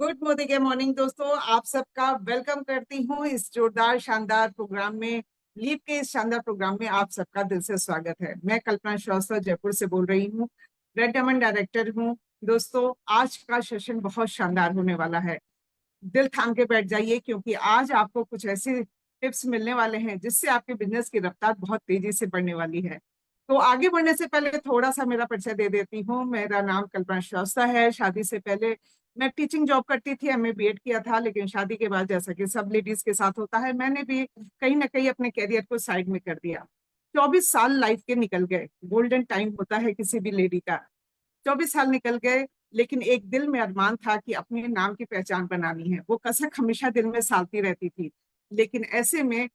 Good Modi के morning दोस्तों, आप सबका वेलकम करती हूँ इस जोरदार शानदार प्रोग्राम में। लीव के इस शानदार प्रोग्राम में आप सबका दिल से स्वागत है। मैं कल्पना श्रीवास्तव जयपुर से बोल रही हूँ, रेड डायमंड डायरेक्टर हूँ। दोस्तों, आज का सेशन बहुत शानदार होने वाला है। दिल थाम के बैठ जाइए, क्योंकि आज आपको कुछ ऐसे टिप्स मिलने वाले हैं जिससे आपके बिजनेस की रफ्तार बहुत तेजी से बढ़ने वाली है। तो आगे बढ़ने से पहले थोड़ा सा मेरा परिचय दे देती हूँ। मेरा नाम कल्पना श्रीवास्तव है। शादी से पहले मैं टीचिंग जॉब करती थी, एमए बीएड किया था, लेकिन शादी के बाद, जैसा कि सब लेडीज के साथ होता है, मैंने भी कहीं ना कहीं अपने कैरियर को साइड में कर दिया। 24 साल लाइफ के निकल गए। गोल्डन टाइम होता है किसी भी लेडी का। 24 साल निकल गए, लेकिन एक दिल में अरमान था कि अपने नाम की पहचान बनानी है। वो कसक हमेशा दिल में सालती रहती थी। लेकिन ऐसे में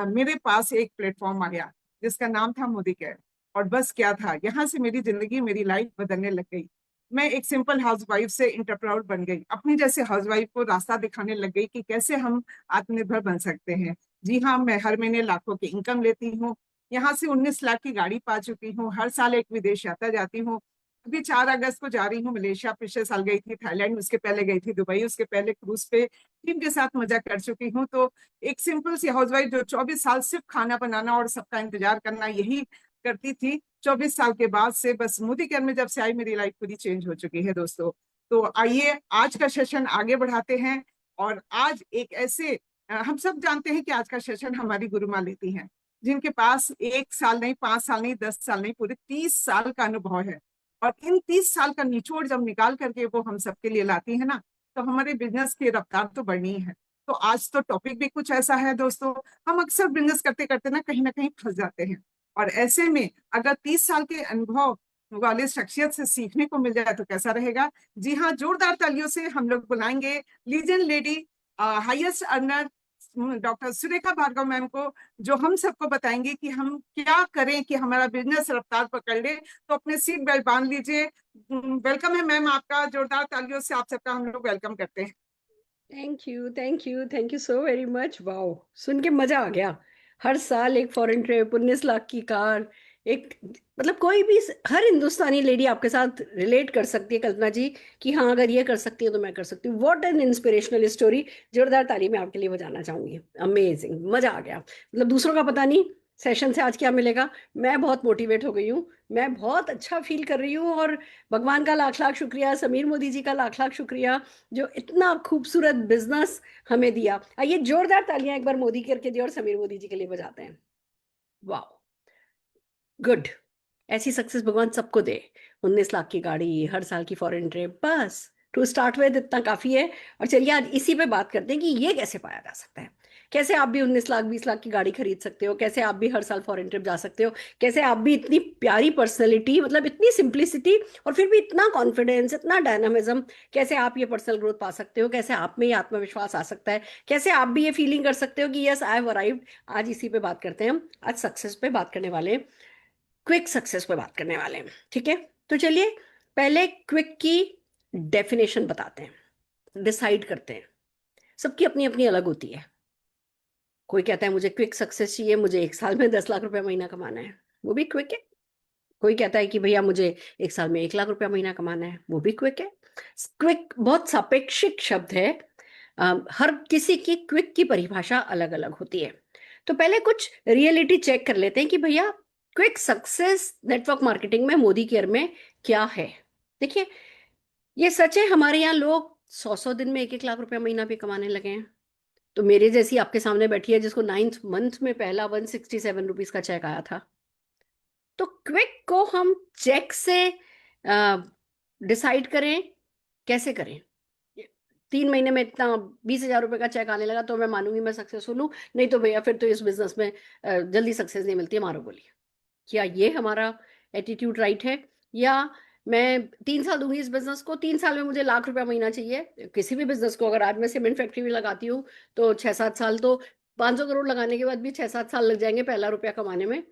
मेरे पास एक प्लेटफॉर्म आ गया जिसका नाम था मोदी केयर। और बस क्या था, यहाँ से मेरी जिंदगी, मेरी लाइफ बदलने लग गई। मैं एक सिंपल हाउसवाइफ से इंटरप्रेन्योर बन गई। अपनी जैसे हाउसवाइफ को रास्ता दिखाने लग गई कि कैसे हम आत्मनिर्भर बन सकते हैं। जी हाँ, मैं हर महीने लाखों की इनकम लेती हूँ। यहाँ से 19 लाख की गाड़ी पा चुकी हूँ। हर साल एक विदेश यात्रा जाती हूँ। अभी 4 अगस्त को जा रही हूँ मलेशिया। पिछले साल गई थी थाईलैंड, उसके पहले गई थी दुबई, उसके पहले क्रूज पे टीम के साथ मजा कर चुकी हूँ। तो एक सिंपल सी हाउसवाइफ जो 24 साल सिर्फ खाना बनाना और सबका इंतजार करना यही करती थी, 24 साल के बाद से बस मोदी केयर में जब से आई, मेरी लाइफ पूरी चेंज हो चुकी है दोस्तों। तो आइए आज का सेशन आगे बढ़ाते हैं। और आज एक ऐसे हम सब जानते हैं कि आज का सेशन हमारी गुरु माँ लेती हैं, जिनके पास 1 साल नहीं, 5 साल नहीं, 10 साल नहीं, पूरे 30 साल का अनुभव है। और इन 30 साल का निचोड़ जब निकाल करके वो हम सबके लिए लाती है ना, तो हमारे बिजनेस की रफ्तार तो बढ़नी है। तो आज तो टॉपिक भी कुछ ऐसा है दोस्तों। हम अक्सर बिजनेस करते करते ना कहीं फंस जाते हैं। और ऐसे में अगर 30 साल के अनुभव वाले शख्सियत से सीखने को मिल जाए तो कैसा रहेगा। जी हाँ, जोरदार तालियों से हम लोग बुलाएंगे legend lady, highest earner, doctor Surekha Bhargav ma'am को, जो हम सबको बताएंगे कि हम क्या करें कि हमारा बिजनेस रफ्तार पकड़ ले। तो अपने सीट बेल्ट बांध लीजिए। वेलकम है मैम आपका। जोरदार तालियों से आप सबका हम लोग वेलकम करते हैं। Thank you, thank you, thank you so very much. Wow, सुन के मजा आ गया। हर साल एक फॉरेन ट्रिप, 19 लाख की कार, एक मतलब कोई भी हर हिंदुस्तानी लेडी आपके साथ रिलेट कर सकती है कल्पना जी कि हाँ, अगर ये कर सकती है तो मैं कर सकती हूँ। What an inspirational story. जोरदार ताली मैं आपके लिए बजाना चाहूंगी। अमेजिंग, मजा आ गया। मतलब दूसरों का पता नहीं सेशन से आज क्या मिलेगा। मैं बहुत मोटिवेट हो गई हूँ। मैं बहुत अच्छा फील कर रही हूँ। और भगवान का लाख लाख शुक्रिया, समीर मोदी जी का लाख लाख शुक्रिया, जो इतना खूबसूरत बिजनेस हमें दिया। आइए जोरदार तालियां एक बार मोदी करके दिए और समीर मोदी जी के लिए बजाते हैं। वाह, गुड। ऐसी सक्सेस भगवान सबको दे। 19 लाख की गाड़ी, हर साल की फॉरेन ट्रिप, बस टू स्टार्ट विद इतना काफी है। और चलिए आज इसी पे बात करते हैं कि ये कैसे पाया जा सकता है। कैसे आप भी 19 लाख 20 लाख की गाड़ी खरीद सकते हो, कैसे आप भी हर साल फॉरेन ट्रिप जा सकते हो, कैसे आप भी इतनी प्यारी पर्सनैलिटी, मतलब इतनी सिंप्लिसिटी और फिर भी इतना कॉन्फिडेंस, इतना डायनामिज्म, कैसे आप ये पर्सनल ग्रोथ पा सकते हो, कैसे आप में ये आत्मविश्वास आ सकता है, कैसे आप भी ये फीलिंग कर सकते हो कि यस आई हैव अराइव्ड। आज इसी पे बात करते हैं। हम आज सक्सेस पे बात करने वाले हैं, क्विक सक्सेस पे बात करने वाले हैं। ठीक है, तो चलिए पहले क्विक की डेफिनेशन बताते हैं, डिसाइड करते हैं। सबकी अपनी अपनी अलग होती है। कोई कहता है मुझे क्विक सक्सेस चाहिए, मुझे 1 साल में 10 लाख रुपया महीना कमाना है, वो भी क्विक है। कोई कहता है कि भैया मुझे 1 साल में 1 लाख रुपया महीना कमाना है, वो भी क्विक है। क्विक बहुत सापेक्षिक शब्द है। हर किसी की क्विक की परिभाषा अलग अलग होती है। तो पहले कुछ रियलिटी चेक कर लेते हैं कि भैया क्विक सक्सेस नेटवर्क मार्केटिंग में, मोदी केयर में क्या है। देखिए, ये सच है, हमारे यहाँ लोग 100 100 दिन में 1 1 लाख रुपया महीना भी कमाने लगे हैं। तो मेरे जैसी आपके सामने बैठी है जिसको 9th मंथ में पहला 167 रुपीज का चेक आया था। तो क्विक को हम चेक से डिसाइड करें, कैसे करें। 3 महीने में इतना 20,000 रुपए का चेक आने लगा तो मैं मानूंगी मैं सक्सेसफुल हूँ, नहीं तो भैया फिर तो इस बिजनेस में जल्दी सक्सेस नहीं मिलती है, मारो गोली। क्या ये हमारा एटीट्यूड राइट है? या मैं 3 साल दूंगी इस बिजनेस को, 3 साल में मुझे लाख रुपया महीना चाहिए। किसी भी बिजनेस को अगर आज मैं सीमेंट फैक्ट्री में लगाती हूँ तो 6 7 साल तो, 500 करोड़ लगाने के बाद भी 6 7 साल लग जाएंगे पहला रुपया कमाने में।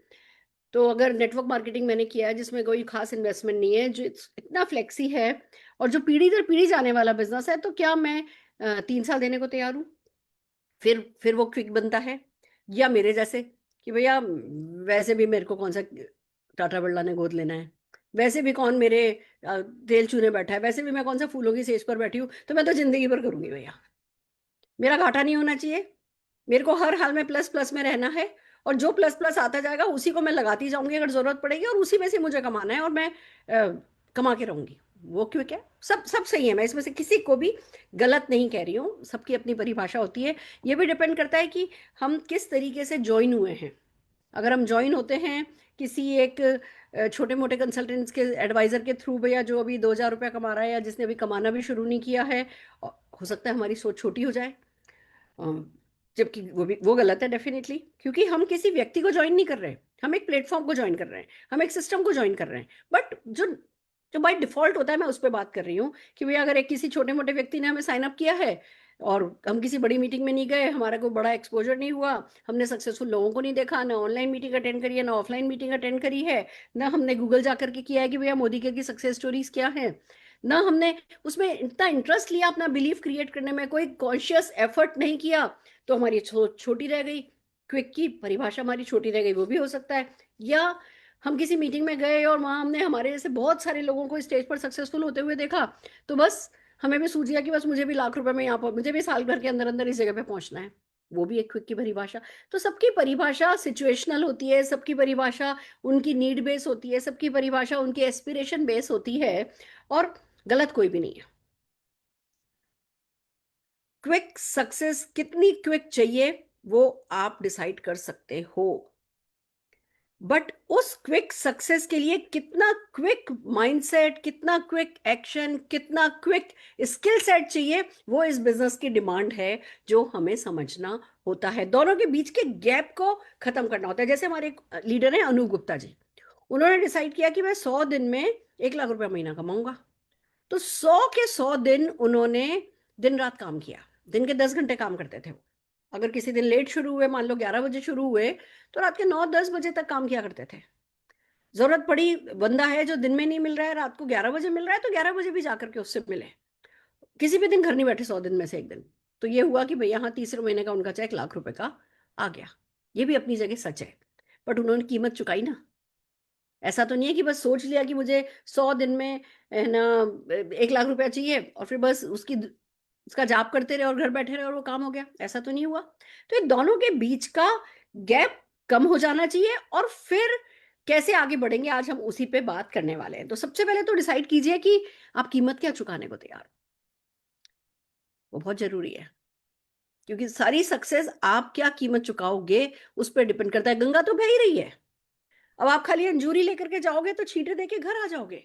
तो अगर नेटवर्क मार्केटिंग मैंने किया है जिसमें कोई खास इन्वेस्टमेंट नहीं है, जो इतना फ्लेक्सी है और जो पीढ़ी दर पीढ़ी जाने वाला बिजनेस है, तो क्या मैं 3 साल देने को तैयार हूँ? फिर वो क्विक बनता है। या मेरे जैसे कि भैया वैसे भी मेरे को कौन सा टाटा बिरला ने गोद लेना है, वैसे भी कौन मेरे तेल चूने बैठा है, वैसे भी मैं कौन सा फूलों की सेज पर बैठी हूँ, तो मैं तो जिंदगी भर करूंगी भैया। मेरा घाटा नहीं होना चाहिए। मेरे को हर हाल में प्लस प्लस में रहना है, और जो प्लस प्लस आता जाएगा उसी को मैं लगाती जाऊंगी अगर जरूरत पड़ेगी, और उसी में से मुझे कमाना है, और मैं कमा के रहूंगी। वो क्यों, क्या सब सब सही है, मैं इसमें से किसी को भी गलत नहीं कह रही हूँ, सबकी अपनी परिभाषा होती है। ये भी डिपेंड करता है कि हम किस तरीके से ज्वाइन हुए हैं। अगर हम ज्वाइन होते हैं किसी एक छोटे मोटे कंसल्टेंट्स के एडवाइजर के थ्रू, भैया जो अभी 2,000 रुपया कमा रहा है या जिसने अभी कमाना भी शुरू नहीं किया है, हो सकता है हमारी सोच छोटी हो जाए। जबकि वो गलत है डेफिनेटली, क्योंकि हम किसी व्यक्ति को ज्वाइन नहीं कर रहे हैं, हम एक प्लेटफॉर्म को ज्वाइन कर रहे हैं, हम एक सिस्टम को ज्वाइन कर रहे हैं। बट जो जो बाय डिफॉल्ट होता है, मैं उस पर बात कर रही हूँ कि भैया अगर एक किसी छोटे मोटे व्यक्ति ने हमें साइन अप किया है और हम किसी बड़ी मीटिंग में नहीं गए, हमारा कोई बड़ा एक्सपोजर नहीं हुआ, हमने सक्सेसफुल लोगों को नहीं देखा, ना ऑनलाइन मीटिंग अटेंड करी है, ना ऑफलाइन मीटिंग अटेंड करी है, ना हमने गूगल जा करके किया है कि भैया मोदी के की सक्सेस स्टोरीज क्या है, ना हमने उसमें इतना इंटरेस्ट लिया अपना बिलीफ क्रिएट करने में, कोई कॉन्शियस एफर्ट नहीं किया, तो हमारी छोटी रह गई। क्विक की परिभाषा हमारी छोटी रह गई, वो भी हो सकता है। या हम किसी मीटिंग में गए और वहां हमने हमारे जैसे बहुत सारे लोगों को स्टेज पर सक्सेसफुल होते हुए देखा, तो बस हमें भी सूझ गया कि बस मुझे भी लाख रुपए में यहाँ पर, मुझे भी साल भर के अंदर अंदर इस जगह पे पहुंचना है। वो भी एक क्विक की परिभाषा। तो सबकी परिभाषा सिचुएशनल होती है, सबकी परिभाषा उनकी नीड बेस होती है, सबकी परिभाषा उनकी एस्पिरेशन बेस होती है, और गलत कोई भी नहीं है। क्विक सक्सेस कितनी क्विक चाहिए वो आप डिसाइड कर सकते हो, बट उस क्विक सक्सेस के लिए कितना क्विक माइंडसेट, कितना क्विक एक्शन, कितना क्विक स्किल सेट चाहिए, वो इस बिजनेस की डिमांड है, जो हमें समझना होता है। दोनों के बीच के गैप को खत्म करना होता है। जैसे हमारे लीडर हैं अनूप गुप्ता जी, उन्होंने डिसाइड किया कि मैं 100 दिन में 1 लाख रुपया महीना कमाऊंगा। तो 100 के 100 दिन उन्होंने दिन रात काम किया, दिन के 10 घंटे काम करते थे वो। अगर किसी दिन लेट शुरू हुए, मान लो 11 बजे शुरू हुए, तो रात के 9-10 बजे तक काम किया करते थे। जरूरत पड़ी, बंदा है जो दिन में नहीं मिल रहा है, रात को 11 बजे मिल रहा है, तो 11 बजे भी जाकर के उससे मिले। किसी भी दिन घर नहीं बैठे 100 दिन में से एक दिन। तो ये हुआ कि भैया हाँ, तीसरे महीने का उनका चेक 1 लाख रुपए का आ गया। ये भी अपनी जगह सच है, बट उन्होंने कीमत चुकाई ना। ऐसा तो नहीं है कि बस सोच लिया कि मुझे 100 दिन में है ना 1 लाख रुपया चाहिए, और फिर बस उसका जाप करते रहे और घर बैठे रहे और वो काम हो गया। ऐसा तो नहीं हुआ। तो ये दोनों के बीच का गैप कम हो जाना चाहिए, और फिर कैसे आगे बढ़ेंगे, आज हम उसी पे बात करने वाले हैं। तो सबसे पहले तो डिसाइड कीजिए कि आप कीमत क्या चुकाने को तैयार हो। वो बहुत जरूरी है, क्योंकि सारी सक्सेस आप क्या कीमत चुकाओगे उस पर डिपेंड करता है। गंगा तो बह ही रही है। अब आप खाली अंजूरी लेकर के जाओगे तो छींटे दे के घर आ जाओगे,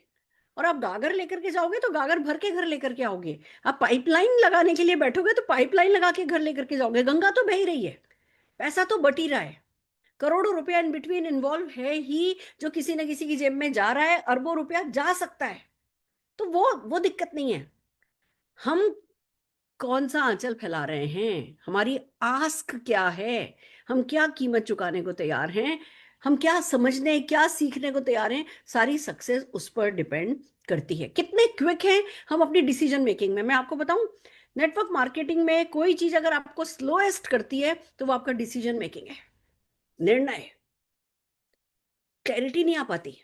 और आप गागर लेकर के जाओगे तो गागर भर के घर लेकर के आओगे। आप पाइपलाइन लगाने के लिए बैठोगे तो पाइपलाइन लगा के घर लेकर के जाओगे। गंगा तो बह ही रही है, पैसा तो बट ही रहा है, करोड़ों रुपया इन बिटवीन इन्वॉल्व है ही, जो किसी ना किसी की जेब में जा रहा है, अरबों रुपया जा सकता है। तो वो दिक्कत नहीं है। हम कौन सा आंचल फैला रहे हैं, हमारी आस्क क्या है, हम क्या कीमत चुकाने को तैयार हैं, हम क्या समझने, क्या सीखने को तैयार हैं। सारी सक्सेस उस पर डिपेंड करती है। कितने क्विक हैं हम अपनी डिसीजन मेकिंग में। मैं आपको बताऊं, नेटवर्क मार्केटिंग में कोई चीज अगर आपको स्लोएस्ट करती है तो वो आपका डिसीजन मेकिंग है, निर्णय। क्लैरिटी नहीं आ पाती।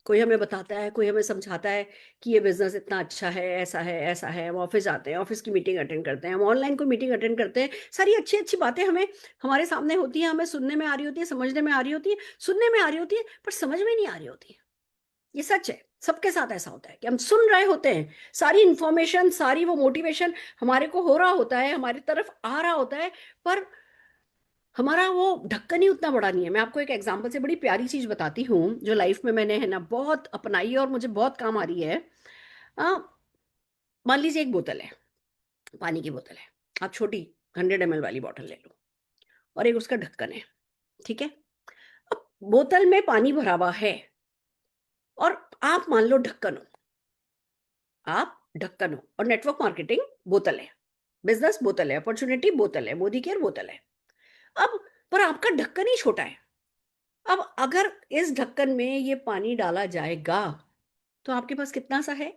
कोई हमें बताता है, कोई हमें समझाता है कि ये बिजनेस इतना अच्छा है, ऐसा है, ऐसा है। हम ऑफिस जाते हैं, ऑफिस की मीटिंग अटेंड करते हैं, हम ऑनलाइन कोई मीटिंग अटेंड करते हैं, सारी अच्छी अच्छी बातें हमें हमारे सामने होती हैं, हमें सुनने में आ रही होती है, समझने में आ रही होती है, सुनने में आ रही होती है, पर समझ में नहीं आ रही होती है। ये सच है, सबके साथ ऐसा होता है कि हम सुन रहे होते हैं, सारी इंफॉर्मेशन, सारी वो मोटिवेशन हमारे को हो रहा होता है, हमारी तरफ आ रहा होता है, पर हमारा वो ढक्कन ही उतना बड़ा नहीं है। मैं आपको एक एग्जांपल से बड़ी प्यारी चीज बताती हूँ, जो लाइफ में मैंने है ना बहुत अपनाई है और मुझे बहुत काम आ रही है। आ, मान लीजिए एक बोतल है, पानी की बोतल है। आप छोटी 100 ml वाली बोतल ले लो, और एक उसका ढक्कन है, ठीक है। अब बोतल में पानी भरा हुआ है, और आप मान लो ढक्कन हो, आप ढक्कन हो, और नेटवर्क मार्केटिंग बोतल है, बिजनेस बोतल है, अपॉर्चुनिटी बोतल है, मोदी केयर बोतल है। अब पर आपका ढक्कन ही छोटा है। अब अगर इस ढक्कन में ये पानी डाला जाएगा तो आपके पास कितना सा है।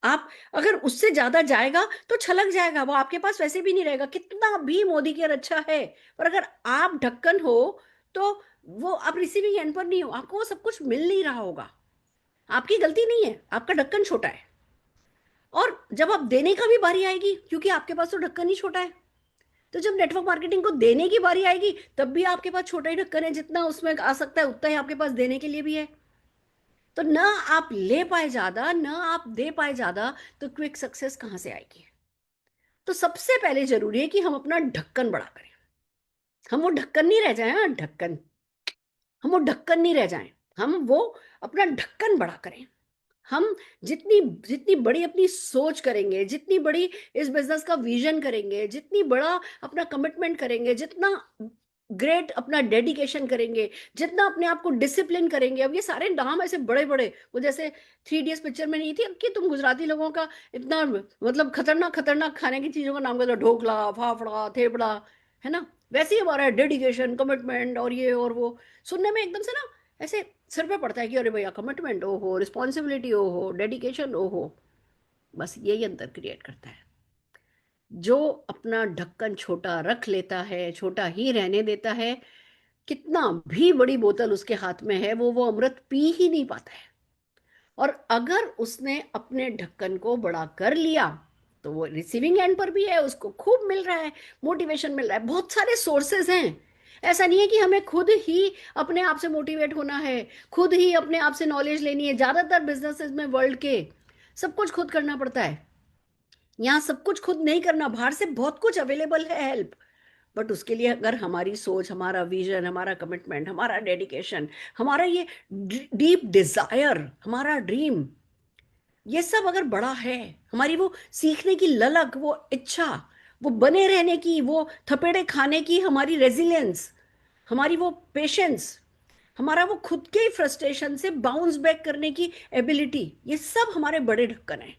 आप अगर उससे ज्यादा जाएगा तो छलक जाएगा, वो आपके पास वैसे भी नहीं रहेगा, कितना भी मोदी केयर अच्छा है। पर अगर आप ढक्कन हो तो वो आप रिसीविंग एंड पर नहीं हो, आपको वो सब कुछ मिल नहीं रहा होगा। आपकी गलती नहीं है, आपका ढक्कन छोटा है। और जब आप देने का भी बारी आएगी, क्योंकि आपके पास तो ढक्कन ही छोटा है, तो जब नेटवर्क मार्केटिंग को देने की बारी आएगी तब भी आपके पास छोटा ही ढक्कन है, जितना उसमें आ सकता है उतना ही आपके पास देने के लिए भी है। तो ना आप ले पाए ज्यादा, ना आप दे पाए ज्यादा, तो क्विक सक्सेस कहां से आएगी? तो सबसे पहले जरूरी है कि हम अपना ढक्कन बड़ा करें। हम वो ढक्कन नहीं रह जाए, हाँ ढक्कन, हम वो ढक्कन नहीं रह जाएं, हम वो अपना ढक्कन बड़ा करें। हम जितनी जितनी बड़ी अपनी सोच करेंगे, जितनी बड़ी इस बिजनेस का विजन करेंगे, जितनी बड़ा अपना कमिटमेंट करेंगे, जितना ग्रेट अपना डेडिकेशन करेंगे, जितना अपने आप को डिसिप्लिन करेंगे। अब ये सारे नाम ऐसे बड़े बड़े, वो जैसे 3 इडियट्स पिक्चर में नहीं थी कि तुम गुजराती लोगों का इतना मतलब खतरनाक खतरनाक खाने की चीजों का नाम कर दो, ढोकला, फाफड़ा, थेपड़ा, है ना? वैसे ही हमारा डेडिकेशन, कमिटमेंट और ये और वो सुनने में एकदम से ना ऐसे सिर पे पड़ता है कि अरे भैया कमिटमेंट ओ हो, रिस्पॉन्सिबिलिटी ओ हो, डेडिकेशन ओ हो। बस यही अंतर क्रिएट करता है। जो अपना ढक्कन छोटा रख लेता है, छोटा ही रहने देता है, कितना भी बड़ी बोतल उसके हाथ में है, वो अमृत पी ही नहीं पाता है। और अगर उसने अपने ढक्कन को बड़ा कर लिया तो वो रिसीविंग एंड पर भी है, उसको खूब मिल रहा है, मोटिवेशन मिल रहा है, बहुत सारे सोर्सेज हैं। ऐसा नहीं है कि हमें खुद ही अपने आप से मोटिवेट होना है, खुद ही अपने आप से नॉलेज लेनी है। ज्यादातर बिजनेसेस में वर्ल्ड के सब कुछ खुद करना पड़ता है। यहाँ सब कुछ खुद नहीं करना, बाहर से बहुत कुछ अवेलेबल है हेल्प। बट उसके लिए अगर हमारी सोच, हमारा विजन, हमारा कमिटमेंट, हमारा डेडिकेशन, हमारा ये डीप डिजायर, हमारा ड्रीम, ये सब अगर बड़ा है, हमारी वो सीखने की ललक, वो इच्छा, वो बने रहने की, वो थपेड़े खाने की हमारी रेजिलियंस, हमारी वो पेशेंस, हमारा वो खुद के फ्रस्ट्रेशन से बाउंस बैक करने की एबिलिटी, ये सब हमारे बड़े ढक्कन हैं।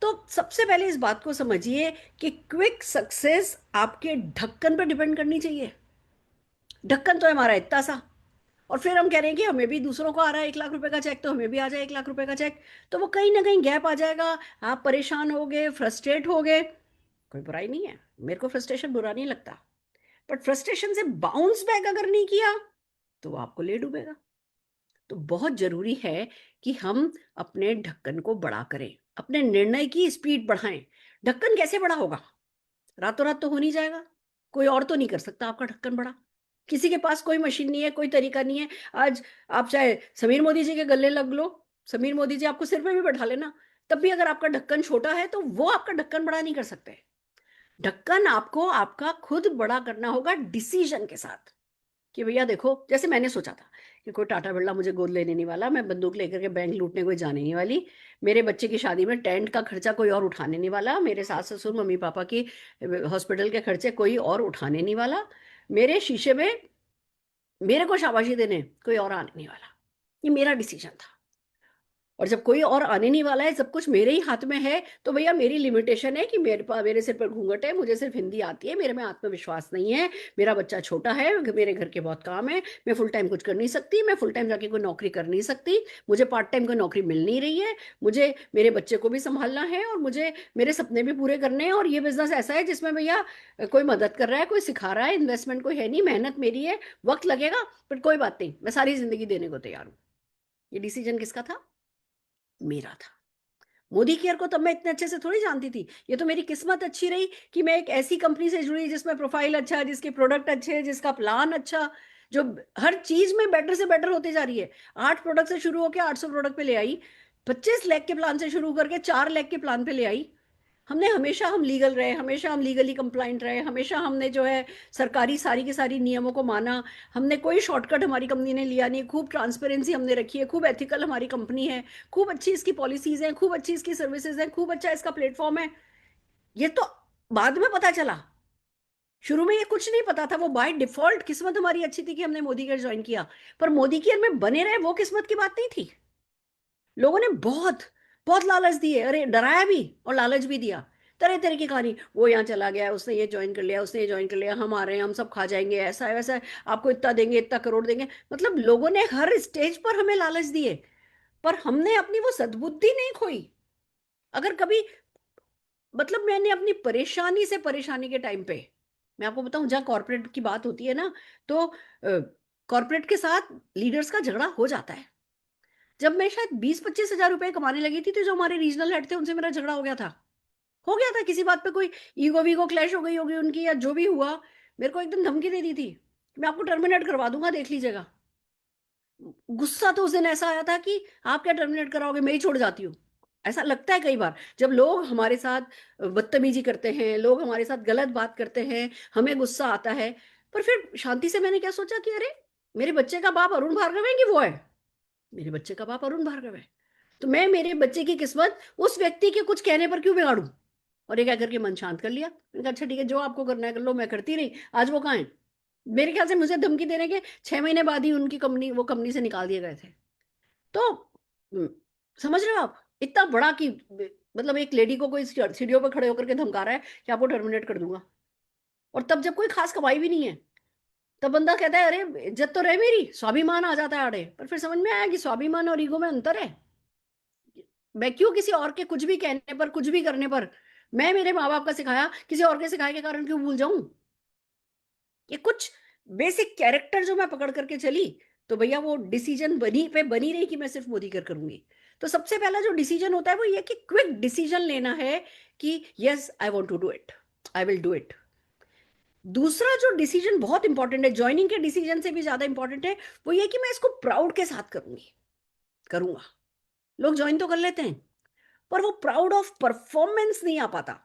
तो सबसे पहले इस बात को समझिए कि क्विक सक्सेस आपके ढक्कन पर डिपेंड करनी चाहिए। ढक्कन तो है हमारा इतना सा, और फिर हम कह रहे हैं कि हमें भी दूसरों को आ रहा है 1 लाख रुपए का चेक, तो हमें भी आ जाए 1 लाख रुपए का चेक। तो वो कहीं ना कहीं गैप आ जाएगा, आप परेशान हो गए, फ्रस्ट्रेट हो गए। कोई बुराई नहीं है, मेरे को फ्रस्ट्रेशन बुरा नहीं लगता, बट फ्रस्ट्रेशन से बाउंस बैक अगर नहीं किया तो वो आपको ले डूबेगा। तो बहुत जरूरी है कि हम अपने ढक्कन को बड़ा करें, अपने निर्णय की स्पीड बढ़ाएं। ढक्कन कैसे बड़ा होगा? रातों रात तो हो नहीं जाएगा, कोई और तो नहीं कर सकता आपका ढक्कन बड़ा। किसी के पास कोई मशीन नहीं है, कोई तरीका नहीं है। आज आप चाहे समीर मोदी जी के गले लग लो, समीर मोदी जी आपको सिर पे भी बैठा लेना, तब भी अगर आपका ढक्कन छोटा है तो वो आपका ढक्कन बड़ा नहीं कर सकते। ढक्कन आपको आपका खुद बड़ा करना होगा डिसीजन के साथ, कि भैया देखो, जैसे मैंने सोचा था कि कोई टाटा बिरला मुझे गोद लेने नहीं वाला, मैं बंदूक लेकर के बैंक लूटने कोई जाने नहीं वाली, मेरे बच्चे की शादी में टेंट का खर्चा कोई और उठाने नहीं वाला, मेरे सास ससुर मम्मी पापा की हॉस्पिटल के खर्चे कोई और उठाने नहीं वाला, मेरे शीशे में मेरे को शाबाशी देने कोई और आने नहीं वाला। ये मेरा डिसीजन था। और जब कोई और आने नहीं वाला है, सब कुछ मेरे ही हाथ में है, तो भैया मेरी लिमिटेशन है कि मेरे सिर पर घूंघट है, मुझे सिर्फ हिंदी आती है, मेरे में आत्मविश्वास नहीं है, मेरा बच्चा छोटा है, मेरे घर के बहुत काम है, मैं फुल टाइम कुछ कर नहीं सकती, मैं फुल टाइम जाके कोई नौकरी कर नहीं सकती, मुझे पार्ट टाइम कोई नौकरी मिल नहीं रही है, मुझे मेरे बच्चे को भी संभालना है, और मुझे मेरे सपने भी पूरे करने हैं। और ये बिजनेस ऐसा है जिसमें भैया कोई मदद कर रहा है, कोई सिखा रहा है, इन्वेस्टमेंट कोई है नहीं, मेहनत मेरी है, वक्त लगेगा, बट कोई बात नहीं, मैं सारी जिंदगी देने को तैयार हूँ। ये डिसीजन किसका था? मेरा था। मोदी केयर को तब मैं इतने अच्छे से थोड़ी जानती थी। ये तो मेरी किस्मत अच्छी रही कि मैं एक ऐसी कंपनी से जुड़ी जिसमें प्रोफाइल अच्छा, जिसके प्रोडक्ट अच्छे, जिसका प्लान अच्छा, जो हर चीज में बेटर से बेटर होती जा रही है। 8 प्रोडक्ट से शुरू होकर 800 प्रोडक्ट पे ले आई, 25 लाख के प्लान से शुरू करके 4 लाख के प्लान पे ले आई। हम लीगल रहे, हमेशा हम लीगली कंप्लाइंट रहे, हमेशा हमने जो है सरकारी सारी के सारी नियमों को माना। हमने कोई शॉर्टकट हमारी कंपनी ने लिया नहीं, खूब ट्रांसपेरेंसी हमने रखी है, खूब एथिकल हमारी कंपनी है, खूब अच्छी इसकी पॉलिसीज हैं, खूब अच्छी इसकी सर्विसेज हैं, खूब अच्छा इसका प्लेटफॉर्म है। ये तो बाद में पता चला, शुरू में ये कुछ नहीं पता था। वो बाय डिफॉल्ट किस्मत हमारी अच्छी थी कि हमने मोदी केयर ज्वाइन किया, पर मोदी केयर में बने रहे वो किस्मत की बात नहीं थी। लोगों ने बहुत बहुत लालच दिए, अरे डराया भी और लालच भी दिया, तरह तरह की कहानी, वो यहाँ चला गया, उसने ये ज्वाइन कर लिया, उसने ये ज्वाइन कर लिया, हम आ रहे हैं, हम सब खा जाएंगे, ऐसा है वैसा है, आपको इतना देंगे, इतना करोड़ देंगे। मतलब लोगों ने हर स्टेज पर हमें लालच दिए, पर हमने अपनी वो सद्बुद्धि नहीं खोई। अगर कभी मतलब मैंने अपनी परेशानी से परेशानी के टाइम पे, मैं आपको बताऊं, जहाँ कॉर्पोरेट की बात होती है ना, तो कॉर्पोरेट के साथ लीडर्स का झगड़ा हो जाता है। जब मैं शायद 20-25 हजार रुपए कमाने लगी थी, तो जो हमारे रीजनल हेड थे उनसे मेरा झगड़ा हो गया था किसी बात पे, कोई ईगो वीगो क्लैश हो गई होगी उनकी, या जो भी हुआ, मेरे को एकदम धमकी दे दी थी, मैं आपको टर्मिनेट करवा दूंगा, देख लीजिएगा। गुस्सा तो उस दिन ऐसा आया था कि आप क्या टर्मिनेट कराओगे, मैं ही छोड़ जाती हूँ। ऐसा लगता है कई बार जब लोग हमारे साथ बदतमीजी करते हैं, लोग हमारे साथ गलत बात करते हैं, हमें गुस्सा आता है। पर फिर शांति से मैंने क्या सोचा कि अरे, मेरे बच्चे का बाप अरुण भार्गव है कि वो है? मेरे बच्चे का बाप अरुण भार्गव है, तो मैं मेरे बच्चे की किस्मत उस व्यक्ति के कुछ कहने पर क्यों बिगाड़ूं? और ये कह करके मन शांत कर लिया। मैंने कहा अच्छा ठीक है, जो आपको करना है कर लो, मैं करती रही। आज वो कहाँ है? मेरे ख्याल से मुझे धमकी देने के 6 महीने बाद ही उनकी कंपनी, वो कंपनी से निकाल दिए गए थे। तो हम्म, समझ रहे हो आप, इतना बड़ा कि मतलब एक लेडी को कोई सीढ़ियों पर खड़े होकर के धमका रहा है कि आपको टर्मिनेट कर दूंगा, और तब जब कोई खास कमाई भी नहीं है, तब बंदा कहता है अरे इज्जत तो रहे मेरी, स्वाभिमान आ जाता है आड़े। पर फिर समझ में आया कि स्वाभिमान और ईगो में अंतर है। मैं क्यों किसी और के कुछ भी कहने पर, कुछ भी करने पर, मैं मेरे माँ बाप का सिखाया किसी और के सिखाए के कारण क्यों भूल जाऊं? ये कुछ बेसिक कैरेक्टर जो मैं पकड़ करके चली, तो भैया वो डिसीजन बनी रही कि मैं सिर्फ मोदी कर करूंगी। तो सबसे पहला जो डिसीजन होता है वो ये कि क्विक डिसीजन लेना है कि yes I want to do it, I will do it. दूसरा जो डिसीजन बहुत इंपॉर्टेंट है, ज्वाइनिंग के डिसीजन से भी ज्यादा इंपॉर्टेंट है, वो ये कि मैं इसको प्राउड के साथ करूंगा। लोग ज्वाइन तो कर लेते हैं, पर वो प्राउड ऑफ परफॉर्मेंस नहीं आ पाता।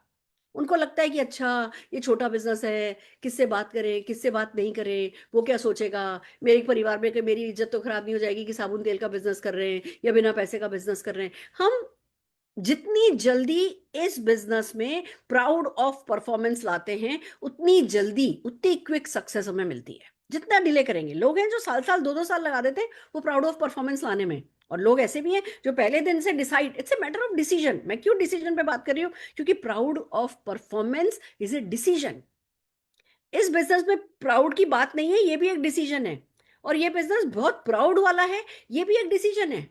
उनको लगता है कि अच्छा ये छोटा बिजनेस है, किससे बात करें किससे बात नहीं करें, वो क्या सोचेगा, मेरे परिवार में कि मेरी इज्जत तो खराब नहीं हो जाएगी कि साबुन तेल का बिजनेस कर रहे हैं या बिना पैसे का बिजनेस कर रहे हैं। हम जितनी जल्दी इस बिजनेस में प्राउड ऑफ परफॉर्मेंस लाते हैं, उतनी जल्दी उतनी क्विक सक्सेस हमें मिलती है। जितना डिले करेंगे, लोग हैं जो साल साल 2-2 साल लगा देते हैं वो प्राउड ऑफ परफॉर्मेंस लाने में, और लोग ऐसे भी हैं जो पहले दिन से decide, it's a matter of decision. मैं क्यों डिसीजन पे बात कर रही हूँ? क्योंकि proud of performance is a decision. इस बिजनेस में प्राउड की बात नहीं है, ये भी एक डिसीजन है। और ये बिजनेस बहुत प्राउड वाला है, ये भी एक डिसीजन है।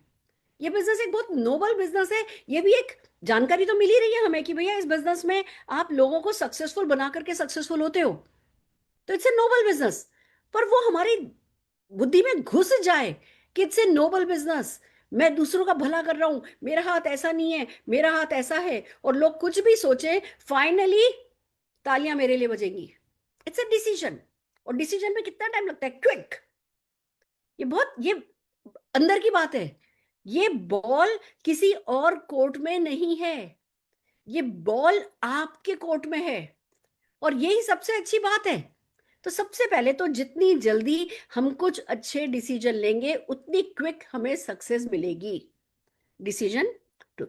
ये बिजनेस एक बहुत नोबल बिजनेस है, ये भी एक जानकारी तो मिल ही रही है हमें कि भैया इस बिजनेस में आप लोगों को सक्सेसफुल बना करके सक्सेसफुल होते हो, तो इट्स ए नोबल बिजनेस। पर वो हमारी बुद्धि में घुस जाए कि इट्स ए नोबल बिजनेस, मैं दूसरों का भला कर रहा हूं, मेरा हाथ ऐसा नहीं है, मेरा हाथ ऐसा है, और लोग कुछ भी सोचे, फाइनली तालियां मेरे लिए बजेंगी। It's a decision. और डिसीजन में कितना टाइम लगता है? क्विक। ये अंदर की बात है। ये बॉल किसी और कोर्ट में नहीं है, ये बॉल आपके कोर्ट में है, और यही सबसे अच्छी बात है। तो सबसे पहले तो जितनी जल्दी हम कुछ अच्छे डिसीजन लेंगे, उतनी क्विक हमें सक्सेस मिलेगी। Decision to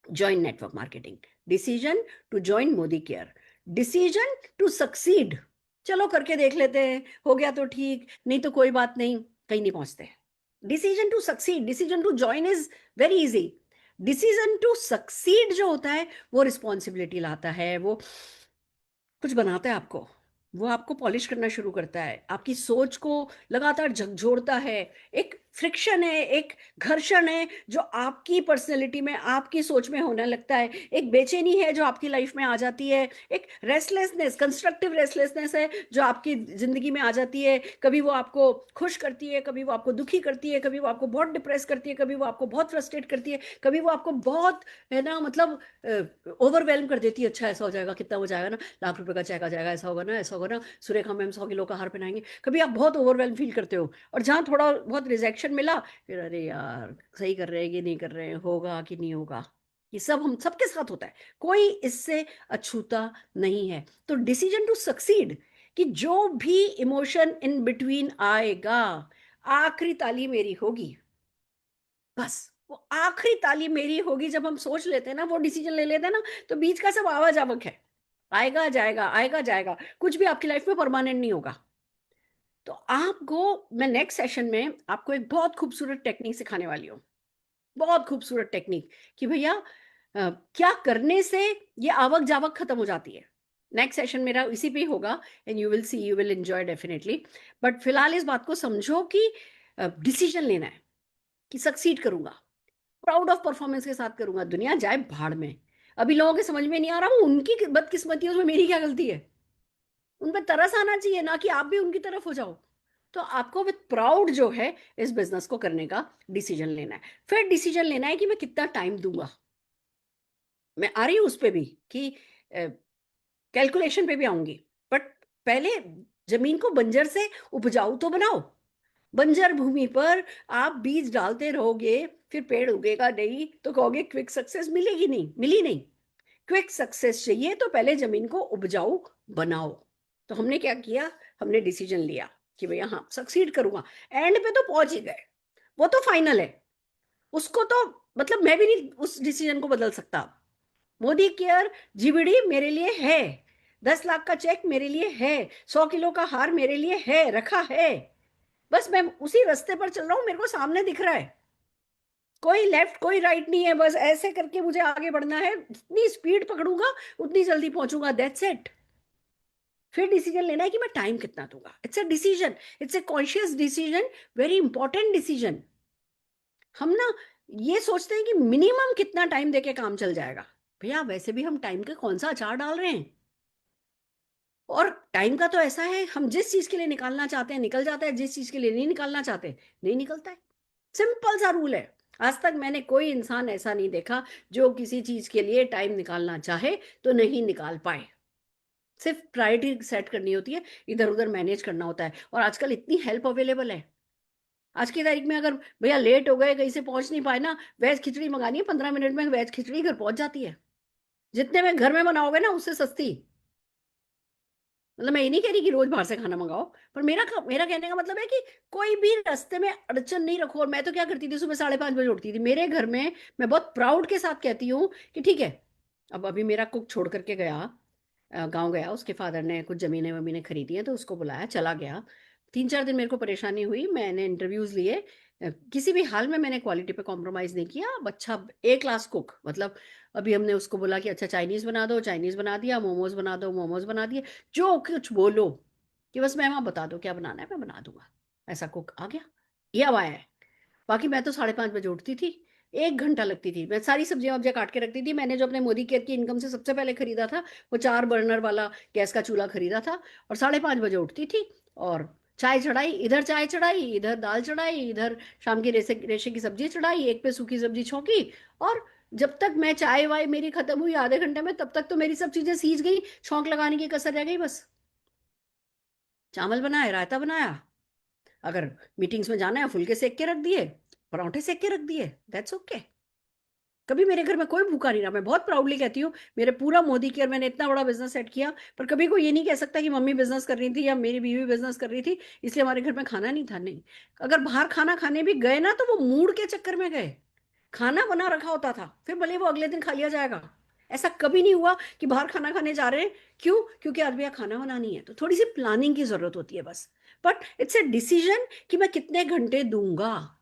join network marketing, decision to join Modicare, decision to succeed. चलो करके देख लेते हैं, हो गया तो ठीक, नहीं तो कोई बात नहीं, कहीं नहीं पहुंचते। Decision to succeed, decision to join is very easy. Decision to succeed जो होता है वो रिस्पॉन्सिबिलिटी लाता है, वो कुछ बनाता है आपको, वो आपको पॉलिश करना शुरू करता है, आपकी सोच को लगातार झकझोरता है। एक फ्रिक्शन है, एक घर्षण है जो आपकी पर्सनैलिटी में, आपकी सोच में होने लगता है। एक बेचैनी है जो आपकी लाइफ में आ जाती है, एक रेस्टलेसनेस, कंस्ट्रक्टिव रेस्टलेसनेस है जो आपकी जिंदगी में आ जाती है। कभी वो आपको खुश करती है, कभी वो आपको दुखी करती है, कभी वो आपको बहुत डिप्रेस करती है, कभी वो आपको बहुत फ्रस्ट्रेट करती है, कभी वो आपको बहुत, है ना, मतलब ओवरवेलम कर देती है। अच्छा ऐसा हो जाएगा, कितना हो जाएगा ना, लाख रुपए का चेक आ जाएगा, ऐसा होगा ना, ऐसा होगा ना, सुरेखा मैम 100 किलो का हार पहनाएंगे। कभी आप बहुत ओवरवेलम फील करते हो, और जहां थोड़ा बहुत रिजेक्शन मिला, फिर अरे यार सही कर रहे हैं कि नहीं कर रहे हैं, होगा कि नहीं होगा। ये सब हम सबके साथ होता है, कोई इससे अछूता नहीं है। तो डिसीजन टू सक्सीड, कि जो भी इमोशन इन बिटवीन आएगा, आखिरी ताली मेरी होगी। बस वो आखिरी ताली मेरी होगी। जब हम सोच लेते हैं ना, वो डिसीजन ले लेते हैं ना, तो बीच का सब आवा जावक है, आएगा जाएगा आएगा जाएगा, कुछ भी आपकी लाइफ में परमानेंट नहीं होगा। तो आपको मैं नेक्स्ट सेशन में आपको एक बहुत खूबसूरत टेक्निक सिखाने वाली हूँ, बहुत खूबसूरत टेक्निक, कि भैया क्या करने से ये आवक जावक खत्म हो जाती है। नेक्स्ट सेशन मेरा इसी पे ही होगा, and you will see, you will enjoy definitely. But फिलहाल इस बात को समझो कि डिसीजन लेना है कि सक्सीड करूंगा, प्राउड ऑफ परफॉर्मेंस के साथ करूंगा, दुनिया जाए भाड़ में। अभी लोगों के समझ में नहीं आ रहा, वो उनकी बदकिस्मती है, उसमें मेरी क्या गलती है? उन पर तरस आना चाहिए ना कि आप भी उनकी तरफ हो जाओ। तो आपको विद प्राउड जो है इस बिजनेस को करने का डिसीजन लेना है। फिर डिसीजन लेना है कि मैं कितना टाइम दूंगा। मैं आ रही हूं उस पे भी कि कैलकुलेशन पे भी आऊंगी, बट पहले जमीन को बंजर से उपजाऊ तो बनाओ। बंजर भूमि पर आप बीज डालते रहोगे, फिर पेड़ उगेगा नहीं, तो कहोगे क्विक सक्सेस मिलेगी नहीं, मिली नहीं। क्विक सक्सेस चाहिए तो पहले जमीन को उपजाऊ बनाओ। तो हमने क्या किया, हमने डिसीजन लिया कि भैया हाँ सक्सीड करूंगा। एंड पे तो पहुंच ही गए, वो तो फाइनल है। उसको तो मतलब मैं भी नहीं उस डिसीजन को बदल सकता। मोदी केयर जीबीडी मेरे लिए है, 10 लाख का चेक मेरे लिए है, 100 किलो का हार मेरे लिए है, रखा है। बस मैं उसी रास्ते पर चल रहा हूं, मेरे को सामने दिख रहा है, कोई लेफ्ट कोई राइट नहीं है, बस ऐसे करके मुझे आगे बढ़ना है। जितनी स्पीड पकड़ूंगा उतनी जल्दी पहुंचूंगा, दैट्स इट। फिर डिसीजन लेना है कि मैं टाइम कितना दूंगा। It's a decision, it's a conscious decision, very important decision. हम ना ये सोचते हैं कि मिनिमम कितना टाइम देके काम चल जाएगा। भैया वैसे भी हम टाइम के कौन सा अचार डाल रहे हैं। और टाइम का तो ऐसा है, हम जिस चीज के लिए निकालना चाहते हैं निकल जाता है, जिस चीज के लिए नहीं निकालना चाहते नहीं निकलता है। सिंपल सा रूल है। आज तक मैंने कोई इंसान ऐसा नहीं देखा जो किसी चीज के लिए टाइम निकालना चाहे तो नहीं निकाल पाए। सिर्फ प्रायोरिटी सेट करनी होती है, इधर उधर मैनेज करना होता है। और आजकल इतनी हेल्प अवेलेबल है। आज की तारीख में अगर भैया लेट हो गए, कहीं से पहुंच नहीं पाए ना, वेज खिचड़ी मंगानी है, 15 मिनट में वेज खिचड़ी घर पहुंच जाती है। जितने में घर में बनाओगे ना उससे सस्ती। मतलब मैं ये नहीं कह रही कि रोज बाहर से खाना मंगाओ, पर मेरा कहने का मतलब है कि कोई भी रास्ते में अड़चन नहीं रखो। और मैं तो क्या करती थी, सुबह 5:30 बजे उठती थी। मेरे घर में मैं बहुत प्राउड के साथ कहती हूँ कि ठीक है, अब अभी मेरा कुक छोड़ करके गया, गांव गया, उसके फादर ने कुछ जमीनें वमीनें खरीदी हैं तो उसको बुलाया, चला गया। 3-4 दिन मेरे को परेशानी हुई, मैंने इंटरव्यूज लिए, किसी भी हाल में मैंने क्वालिटी पे कॉम्प्रोमाइज नहीं किया। अब अच्छा ए क्लास कुक, मतलब अभी हमने उसको बोला कि अच्छा चाइनीज बना दो, चाइनीज बना दिया, मोमोज बना दो, मोमोज बना दिए। जो कुछ बोलो कि बस मैं वहां बता दो क्या बनाना है, मैं बना दूंगा। ऐसा कुक आ गया, ये अब आया है। बाकी मैं तो 5:30 बजे उठती थी, 1 घंटा लगती थी, मैं सारी सब्जियां वब्जियां काट के रखती थी। मैंने जो अपने मोदी केयर की इनकम से सबसे पहले खरीदा था वो 4 बर्नर वाला गैस का चूल्हा खरीदा था। और 5:30 बजे उठती थी और चाय चढ़ाई, इधर चाय चढ़ाई, इधर दाल चढ़ाई, इधर शाम की रेशे रेशे की सब्जी चढ़ाई, एक पे सूखी सब्जी छौंकी। और जब तक मैं चाय वाय मेरी खत्म हुई आधे घंटे में, तब तक तो मेरी सब चीजें सीज गई, छौंक लगाने की कसर रह गई बस। चावल बनाए, रायता बनाया, अगर मीटिंग्स में जाना है फुलके सेक के रख दिए, परांठे सेक के रख दिए, दैट्स ओके। कभी मेरे घर में कोई भूखा नहीं रहा। मैं बहुत प्राउडली कहती हूँ, मेरे पूरा मोदी केयर, मैंने इतना बड़ा बिजनेस सेट किया, पर कभी कोई ये नहीं कह सकता कि मम्मी बिजनेस कर रही थी या मेरी बीवी बिजनेस कर रही थी इसलिए हमारे घर में खाना नहीं था। नहीं, अगर बाहर खाना खाने भी गए ना तो वो मूड के चक्कर में गए। खाना बना रखा होता था, फिर भले वो अगले दिन खा लिया जाएगा। ऐसा कभी नहीं हुआ कि बाहर खाना खाने जा रहे हैं, क्यों? क्योंकि आज भैया खाना बनानी है, तो थोड़ी सी प्लानिंग की जरूरत होती है बस। बट इट्स ए डिसीजन कि मैं कितने घंटे दूंगा।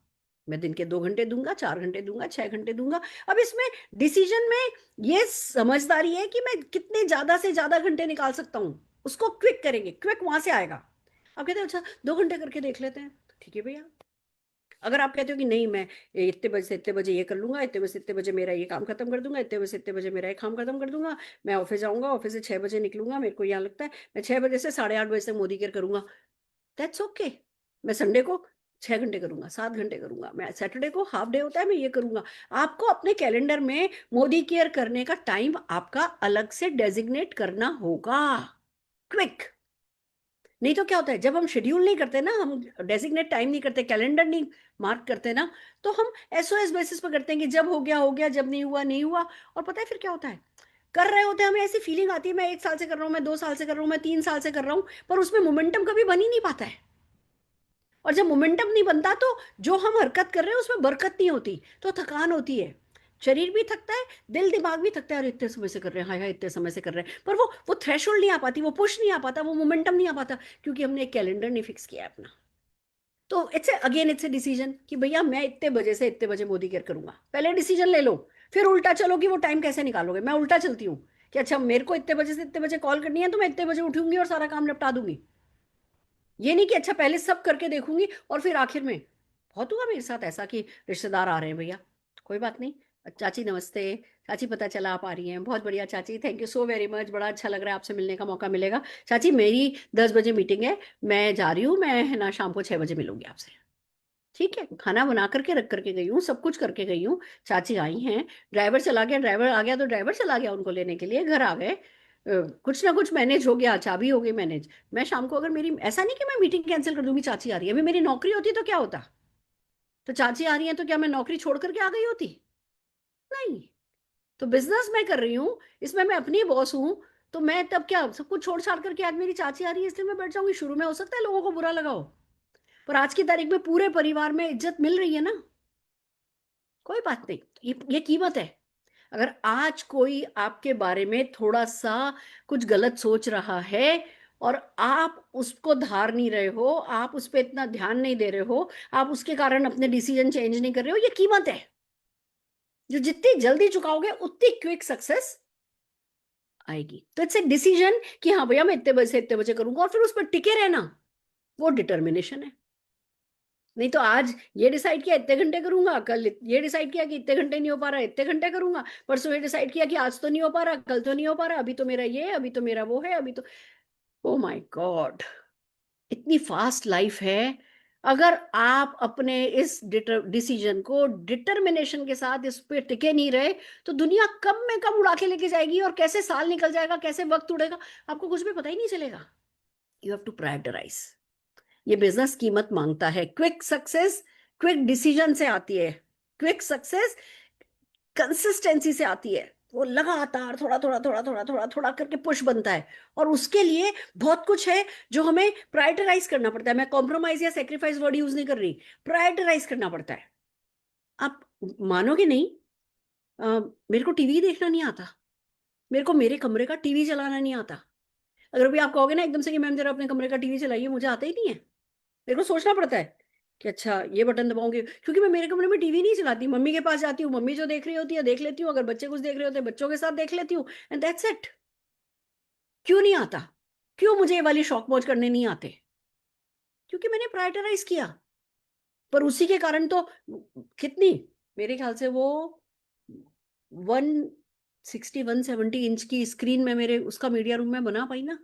मैं दिन के 2 घंटे दूंगा, 4 घंटे दूंगा, 6 घंटे दूंगा। अब इसमें डिसीजन में ये समझदारी है कि मैं कितने ज्यादा से ज्यादा घंटे निकाल सकता हूँ। उसको क्विक करेंगे, क्विक वहां से आएगा। अब कहते हैं अच्छा 2 घंटे करके देख लेते हैं, तो ठीक है भैया। अगर आप कहते हो कि नहीं मैं इतने बजे से इतने बजे ये कर लूंगा, इतने बजे से इतने बजे मेरा ये काम खत्म कर दूंगा, इतने बजे से इतने बजे मेरा ये काम खत्म कर दूंगा, मैं ऑफिस जाऊंगा, ऑफिस से 6 बजे निकलूंगा, मेरे को यहाँ लगता है मैं 6 बजे से 8:30 बजे तक मोदी केयर करूंगा, दैट्स ओके। मैं संडे को 6 घंटे करूंगा, 7 घंटे करूंगा, मैं सैटरडे को हाफ डे होता है मैं ये करूंगा। आपको अपने कैलेंडर में मोदी केयर करने का टाइम आपका अलग से डेजिग्नेट करना होगा, क्विक। नहीं तो क्या होता है, जब हम शेड्यूल नहीं करते ना, हम डेजिग्नेट टाइम नहीं करते, कैलेंडर नहीं मार्क करते ना, तो हम एसओएस बेसिस पर करते हैं कि जब हो गया हो गया, जब नहीं हुआ नहीं हुआ। और पता है फिर क्या होता है, कर रहे होते हैं, हमें ऐसी फीलिंग आती है मैं 1 साल से कर रहा हूँ, मैं 2 साल से कर रहा हूँ, मैं 3 साल से कर रहा हूँ, पर उसमें मोमेंटम कभी बन ही नहीं पाता है। और जब मोमेंटम नहीं बनता तो जो हम हरकत कर रहे हैं उसमें बरकत नहीं होती, तो थकान होती है। शरीर भी थकता है, दिल दिमाग भी थकता है, और इतने समय से कर रहे हैं, हाय हाय इतने समय से कर रहे हैं, पर वो थ्रेशोल्ड नहीं आ पाती, वो पुश नहीं आ पाता, वो मोमेंटम नहीं आ पाता, क्योंकि हमने एक कैलेंडर नहीं फिक्स किया है अपना। तो इट्स ए डिसीजन कि भैया मैं इतने बजे से इतने बजे मोदी केयर करूंगा, पहले डिसीजन ले लो। फिर उल्टा चलो कि वो टाइम कैसे निकालोगे। मैं उल्टा चलती हूँ कि अच्छा मेरे को इतने बजे से इतने बजे कॉल करनी है तो मैं इतने बजे उठूंगी और सारा काम निपटा दूंगी। ये नहीं कि अच्छा पहले सब करके देखूंगी और फिर आखिर में। बहुत हुआ मेरे साथ ऐसा कि रिश्तेदार आ रहे हैं भैया, तो कोई बात नहीं, चाची नमस्ते। चाची पता चला आप आ रही हैं, बहुत बढ़िया चाची, thank you so very much, बड़ा अच्छा लग रहा है आपसे मिलने का मौका मिलेगा। चाची मेरी 10 बजे मीटिंग है, मैं जा रही हूँ, मैं है ना शाम को 6 बजे मिलूंगी आपसे। ठीक है, खाना बना करके रख करके गई हूँ, सब कुछ करके गई हूँ। चाची आई हैं, ड्राइवर चला गया, ड्राइवर आ गया तो ड्राइवर चला गया उनको लेने के लिए, घर आ गए। कुछ ना कुछ मैनेज हो गया, चाबी हो गई मैनेज। मैं शाम को अगर मेरी, ऐसा नहीं कि मैं मीटिंग कैंसिल कर दूंगी, चाची आ रही है, अभी मेरी नौकरी होती तो क्या होता। तो चाची आ रही है तो क्या मैं नौकरी छोड़ करके आ गई होती? नहीं। तो बिजनेस मैं कर रही हूँ, इसमें मैं अपनी बॉस हूँ। तो मैं तब क्या सब कुछ छोड़ छाड़ करके आज मेरी चाची आ रही है इसलिए मैं बैठ जाऊंगी? शुरू में हो सकता है लोगों को बुरा लगा हो, पर आज की तारीख में पूरे परिवार में इज्जत मिल रही है ना। कोई बात नहीं, ये कीमत है। अगर आज कोई आपके बारे में थोड़ा सा कुछ गलत सोच रहा है और आप उसको धार नहीं रहे हो, आप उस पर इतना ध्यान नहीं दे रहे हो, आप उसके कारण अपने डिसीजन चेंज नहीं कर रहे हो, ये कीमत है जो जितनी जल्दी चुकाओगे उतनी क्विक सक्सेस आएगी। तो इट्स ए डिसीजन कि हाँ भैया मैं इतने बजे से इतने बजे करूंगा, और फिर उस पर टिके रहना, वो डिटर्मिनेशन है। नहीं तो आज ये डिसाइड किया इतने घंटे करूंगा, कल ये डिसाइड किया कि इतने घंटे नहीं हो पा रहा, इतने घंटे करूंगा, परसों ये डिसाइड किया कि आज तो नहीं हो पा रहा, कल तो नहीं हो पा रहा, अभी तो मेरा ये, अभी तो मेरा वो है, अभी तो, ओ माय गॉड, इतनी फास्ट लाइफ है। अगर आप अपने इस डिसीजन को डिटर्मिनेशन के साथ इस पे टिके नहीं रहे, तो दुनिया कब में कब उड़ा के लेके जाएगी और कैसे साल निकल जाएगा, कैसे वक्त उड़ेगा, आपको कुछ भी पता ही नहीं चलेगा। You have to prioritise. ये बिजनेस कीमत मांगता है। क्विक सक्सेस क्विक डिसीजन से आती है, क्विक सक्सेस कंसिस्टेंसी से आती है। वो लगातार थोड़ा थोड़ा थोड़ा थोड़ा थोड़ा थोड़ा करके पुश बनता है, और उसके लिए बहुत कुछ है जो हमें प्रायोरिटाइज करना पड़ता है। मैं कॉम्प्रोमाइज या सेक्रीफाइस वर्ड यूज नहीं कर रही, प्रायोरिटाइज करना पड़ता है। आप मानोगे नहीं, मेरे को टीवी देखना नहीं आता, मेरे को मेरे कमरे का टीवी चलाना नहीं आता। अगर भी आप कहोगे ना एकदम से कि मैम जरा अपने कमरे का टीवी चलाइए, मुझे आता ही नहीं है। मेरे को सोचना पड़ता है कि अच्छा ये बटन दबाऊंगी, क्योंकि मैं मेरे कमरे में टीवी नहीं चलाती, मम्मी के पास जाती हूँ, मम्मी जो देख रही होती है देख लेती हूँ, अगर बच्चे कुछ देख रहे होते हैं बच्चों के साथ देख लेती हूँ, एंड दैट्स इट। क्यों नहीं आता? क्यों मुझे ये वाली शौक मौज करने नहीं आते? क्योंकि मैंने प्रायोरिटाइज किया। पर उसी के कारण तो कितनी, मेरे ख्याल से वो 160 170 इंच की स्क्रीन में मेरे उसका मीडिया रूम में बना पाई ना।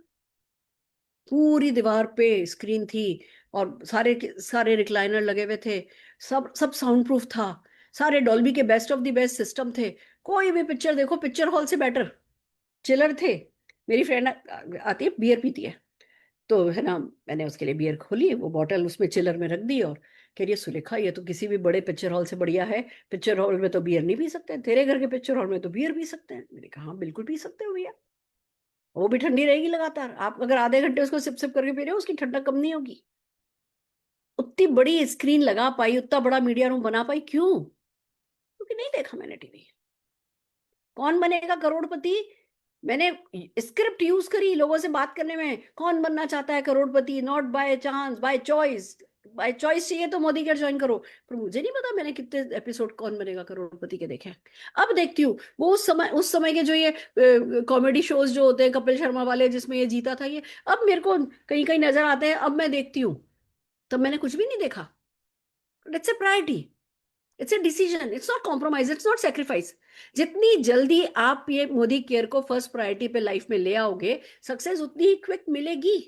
पूरी दीवार पे स्क्रीन थी, और सारे सारे रिक्लाइनर लगे हुए थे, सब सब साउंड प्रूफ था, सारे डॉल्बी के best of the best system थे। कोई भी पिक्चर देखो पिक्चर हॉल से बेटर। चिलर थे। मेरी फ्रेंड आती है, बियर पीती है, तो है ना, मैंने उसके लिए बियर खोली, वो बॉटल उसमें चिलर में रख दी, और कह रही है सुलेखा ये तो किसी भी बड़े पिक्चर हॉल से बढ़िया है, पिक्चर हॉल में तो बियर नहीं पी सकते, तेरे घर के पिक्चर हॉल में तो बियर पी सकते हैं। मैंने कहा हाँ बिल्कुल पी सकते हो भैया, वो भी ठंडी रहेगी लगातार, आप अगर आधे घंटे उसको सिप सिप करके पी रहे हो उसकी ठंडक कम नहीं होगी। उतनी बड़ी स्क्रीन लगा पाई, उतना बड़ा मीडिया रूम बना पाई, क्यों? क्योंकि नहीं देखा मैंने टीवी। कौन बनेगा करोड़पति, मैंने स्क्रिप्ट यूज करी लोगों से बात करने में, कौन बनना चाहता है करोड़पति, not by chance, by choice. By choice चाहिए तो मोदी केयर ज्वाइन करो। पर मुझे नहीं पता मैंने कितने एपिसोड कौन बनेगा करोड़पति के देखे हैं। अब देखती हूँ वो उस समय के जो ये कॉमेडी शोज जो होते हैं कपिल शर्मा वाले जिसमें ये जीता था, ये अब मेरे को कहीं कहीं नजर आते हैं, अब मैं देखती हूँ। तब मैंने कुछ भी नहीं देखा। It's a priority, it's a decision, it's not compromise, it's not sacrifice. जितनी जल्दी आप ये मोदी केयर को फर्स्ट प्रायोरिटी पे लाइफ में ले आओगे, सक्सेस उतनी ही क्विक मिलेगी।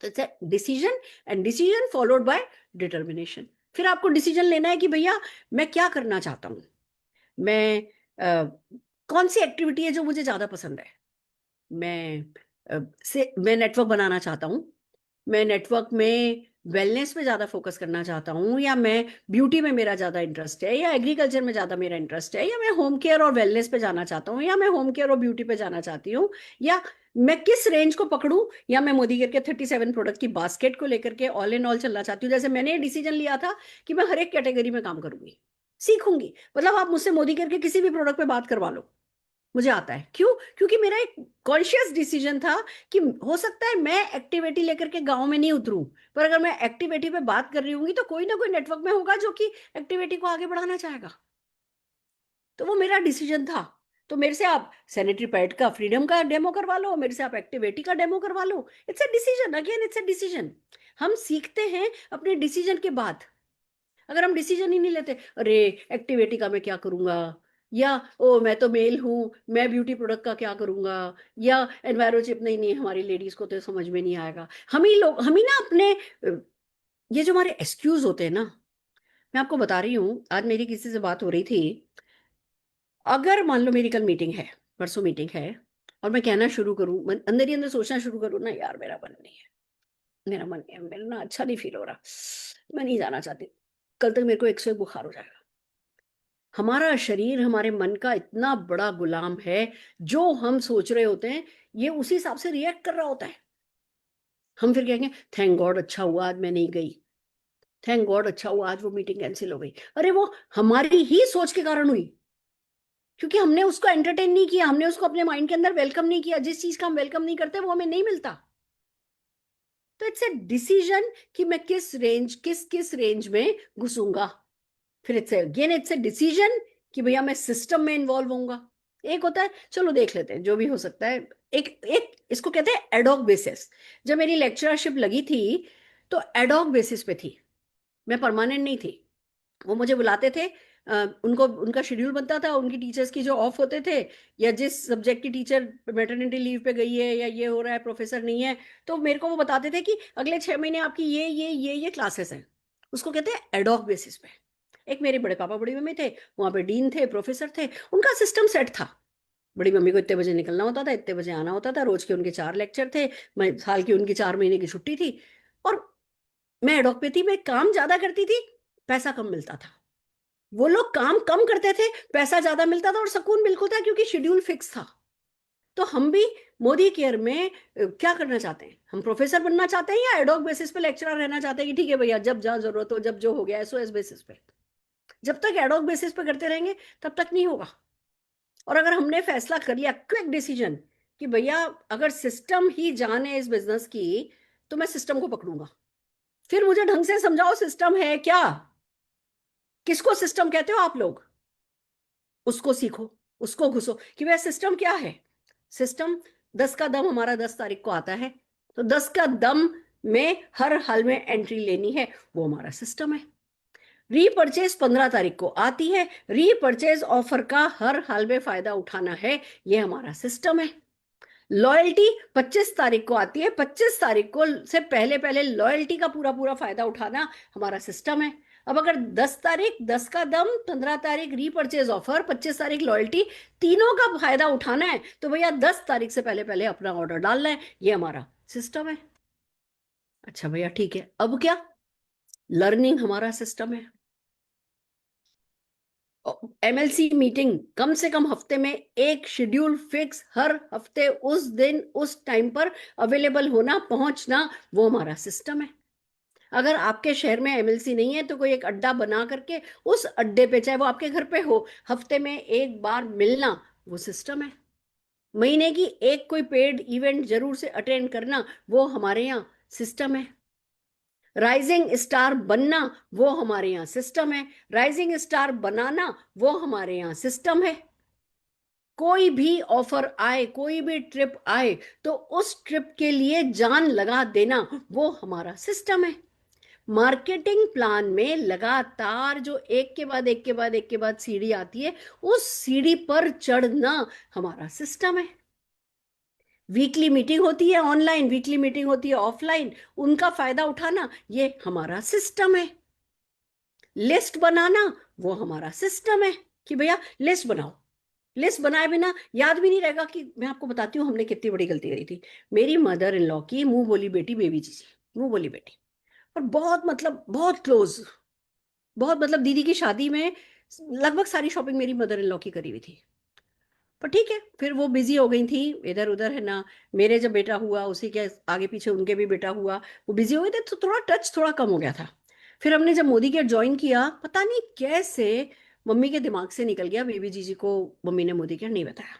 तो it's a decision, and decision followed by determination. फिर आपको डिसीजन लेना है कि भैया मैं क्या करना चाहता हूं। मैं कौन सी एक्टिविटी है जो मुझे ज्यादा पसंद है। मैं मैं नेटवर्क बनाना चाहता हूँ, मैं नेटवर्क में वेलनेस पे ज्यादा फोकस करना चाहता हूँ, या मैं ब्यूटी में मेरा ज्यादा इंटरेस्ट है, या एग्रीकल्चर में ज्यादा मेरा इंटरेस्ट है, या मैं होम केयर और वेलनेस पे जाना चाहता हूँ, या मैं होम केयर और ब्यूटी पे जाना चाहती हूँ, या मैं किस रेंज को पकड़ूं, या मैं मोदी केयर के 37 प्रोडक्ट की बास्केट को लेकर के ऑल इन ऑल चलना चाहती हूँ। जैसे मैंने डिसीजन लिया था कि मैं हर एक कैटेगरी में काम करूंगी, सीखूंगी। मतलब आप मुझसे मोदी केयर के किसी भी प्रोडक्ट पे बात करवा लो, मुझे आता है। क्यों? क्योंकि मेरा एक कॉन्शियस डिसीजन था कि हो सकता है मैं एक्टिविटी लेकर के गांव में नहीं उतरूं, पर अगर मैं एक्टिविटी पे बात कर रही हूँ तो कोई ना कोई नेटवर्क में होगा जो कि एक्टिविटी को आगे बढ़ाना चाहेगा। तो वो मेरा डिसीजन था। तो मेरे से आप सैनिटरी पैड का फ्रीडम का डेमो करवा लो, मेरे से आप एक्टिविटी का डेमो करवा लो, it's a decision, again it's a decision. हम सीखते हैं अपने डिसीजन के बाद। अगर हम डिसीजन ही नहीं लेते, अरे एक्टिविटी का मैं क्या करूंगा, या ओ मैं तो मेल हूँ, मैं ब्यूटी प्रोडक्ट का क्या करूंगा, या एनवायरोचिप नहीं नहीं हमारी लेडीज को तो समझ में नहीं आएगा। हम ही ना अपने ये जो हमारे एक्सक्यूज होते हैं ना, मैं आपको बता रही हूँ, आज मेरी किसी से बात हो रही थी। अगर मान लो मेरी कल मीटिंग है, परसों मीटिंग है, और मैं कहना शुरू करूं, अंदर ही अंदर सोचना शुरू करूं ना, यार मेरा मन नहीं है, मेरा मन नहीं है, मेरा ना अच्छा नहीं फील हो रहा, मैं नहीं जाना चाहती, कल तक मेरे को 101 बुखार हो जाएगा। हमारा शरीर हमारे मन का इतना बड़ा गुलाम है, जो हम सोच रहे होते हैं ये उसी हिसाब से रिएक्ट कर रहा होता है। हम फिर कहेंगे थैंक गॉड अच्छा हुआ आज मैं नहीं गई, थैंक गॉड अच्छा हुआ आज वो मीटिंग कैंसिल हो गई। अरे वो हमारी ही सोच के कारण हुई, क्योंकि हमने उसको एंटरटेन नहीं किया, हमने उसको अपने माइंड के अंदर वेलकम नहीं किया। जिस चीज का हम वेलकम नहीं करते वो हमें नहीं मिलता। तो इट्स ए डिसीजन कि मैं किस किस रेंज में घुसूंगा। फिर इट्स ए डिसीजन कि भैया मैं सिस्टम में इन्वॉल्व होऊंगा। एक होता है चलो देख लेते हैं जो भी हो सकता है, एक एक इसको कहते हैं एडॉक बेसिस। जब मेरी लेक्चरशिप लगी थी तो एडॉक बेसिस पे थी, मैं परमानेंट नहीं थी। वो मुझे बुलाते थे, उनको उनका शेड्यूल बनता था, उनकी टीचर्स की जो ऑफ होते थे, या जिस सब्जेक्ट की टीचर मैटरनिटी लीव पे गई है या ये हो रहा है प्रोफेसर नहीं है, तो मेरे को वो बताते थे कि अगले 6 महीने आपकी ये क्लासेस हैं। उसको कहते हैं एडॉक बेसिस पे। एक मेरे बड़े पापा बड़ी मम्मी थे, वहां पे डीन थे, प्रोफेसर थे, उनका सिस्टम सेट था। बड़ी मम्मी को इतने बजे निकलना होता था, इतने बजे आना होता था, रोज के उनके 4 लेक्चर थे, मैं साल की उनकी 4 महीने की छुट्टी थी। और मैं एडॉक पे थी, मैं काम ज्यादा करती थी, पैसा कम मिलता था। वो लोग काम कम करते थे, पैसा ज्यादा मिलता था और सुकून बिल्कुल था, क्योंकि शेड्यूल फिक्स था। तो हम भी मोदी केयर में क्या करना चाहते हैं, हम प्रोफेसर बनना चाहते हैं या एडॉक बेसिस पे लेक्चरर रहना चाहते हैं कि ठीक है भैया जब जहाँ जरूरत हो, जब जो हो गया एसओएस बेसिस पे। जब तक एडॉक बेसिस पे करते रहेंगे तब तक नहीं होगा। और अगर हमने फैसला कर लिया, क्विक डिसीजन, कि भैया अगर सिस्टम ही जान है इस बिजनेस की, तो मैं सिस्टम को पकड़ूंगा। फिर मुझे ढंग से समझाओ सिस्टम है क्या, किसको सिस्टम कहते हो आप लोग, उसको सीखो, उसको घुसो कि वह सिस्टम क्या है। सिस्टम 10 का दम हमारा 10 तारीख को आता है, तो 10 का दम में हर हाल में एंट्री लेनी है, वो हमारा सिस्टम है। रीपर्चेज 15 तारीख को आती है, रीपर्चेज ऑफर का हर हाल में फायदा उठाना है, ये हमारा सिस्टम है। लॉयल्टी 25 तारीख को आती है, 25 तारीख को से पहले पहले लॉयल्टी का पूरा पूरा फायदा उठाना हमारा सिस्टम है। अब अगर 10 तारीख 10 का दम, 15 तारीख रीपर्चेज ऑफर, 25 तारीख लॉयल्टी, तीनों का फायदा उठाना है, तो भैया 10 तारीख से पहले पहले अपना ऑर्डर डालना है, ये हमारा सिस्टम है। अच्छा भैया ठीक है, अब क्या, लर्निंग हमारा सिस्टम है। एमएलसी मीटिंग कम से कम हफ्ते में एक शेड्यूल फिक्स, हर हफ्ते उस दिन उस टाइम पर अवेलेबल होना, पहुंचना, वो हमारा सिस्टम है। अगर आपके शहर में एमएलसी नहीं है तो कोई एक अड्डा बना करके उस अड्डे पे, चाहे वो आपके घर पे हो, हफ्ते में एक बार मिलना, वो सिस्टम है। महीने की एक कोई पेड इवेंट जरूर से अटेंड करना, वो हमारे यहाँ सिस्टम है। राइजिंग स्टार बनना, वो हमारे यहाँ सिस्टम है। राइजिंग स्टार बनाना, वो हमारे यहाँ सिस्टम है। कोई भी ऑफर आए, कोई भी ट्रिप आए, तो उस ट्रिप के लिए जान लगा देना, वो हमारा सिस्टम है। मार्केटिंग प्लान में लगातार जो एक के बाद एक के बाद एक के बाद सीढ़ी आती है, उस सीढ़ी पर चढ़ना हमारा सिस्टम है। वीकली मीटिंग होती है ऑनलाइन, वीकली मीटिंग होती है ऑफलाइन, उनका फायदा उठाना, ये हमारा सिस्टम है। लिस्ट बनाना, वो हमारा सिस्टम है कि भैया लिस्ट बनाओ। लिस्ट बनाए बिना याद भी नहीं रहेगा। कि मैं आपको बताती हूँ हमने कितनी बड़ी गलती करी थी। मेरी मदर इन लॉ की मुंह बोली बेटी बेबी जी, मुंह बोली बेटी, और बहुत मतलब बहुत क्लोज, बहुत मतलब दीदी की शादी में लगभग सारी शॉपिंग मेरी मदर इन लॉ की करी हुई थी। पर ठीक है, फिर वो बिजी हो गई थी इधर उधर, है ना। मेरे जब बेटा हुआ उसी के आगे पीछे उनके भी बेटा हुआ, वो बिजी हो गए थे, तो थोड़ा टच थोड़ा कम हो गया था। फिर हमने जब मोदी केयर ज्वाइन किया, पता नहीं कैसे मम्मी के दिमाग से निकल गया, बेबी जीजी को मम्मी ने मोदी केयर नहीं बताया।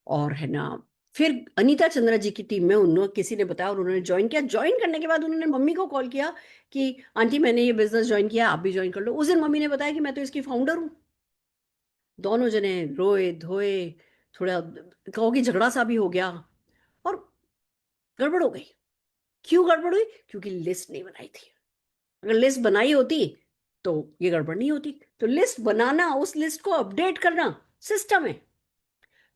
और है ना, फिर अनीता चंद्रा जी की टीम में उन्होंने किसी ने बताया और उन्होंने ज्वाइन किया। ज्वाइन करने के बाद उन्होंने मम्मी को कॉल किया कि आंटी मैंने ये बिजनेस ज्वाइन किया, आप भी ज्वाइन कर लो। उस दिन मम्मी ने बताया कि मैं तो इसकी फाउंडर हूँ। दोनों जने रोए धोए, थोड़ा कहो कि झगड़ा सा भी हो गया, और गड़बड़ हो गई। क्यों गड़बड़ हुई? क्योंकि लिस्ट नहीं बनाई थी। अगर लिस्ट बनाई होती तो ये गड़बड़ नहीं होती। तो लिस्ट बनाना, उस लिस्ट को अपडेट करना सिस्टम है।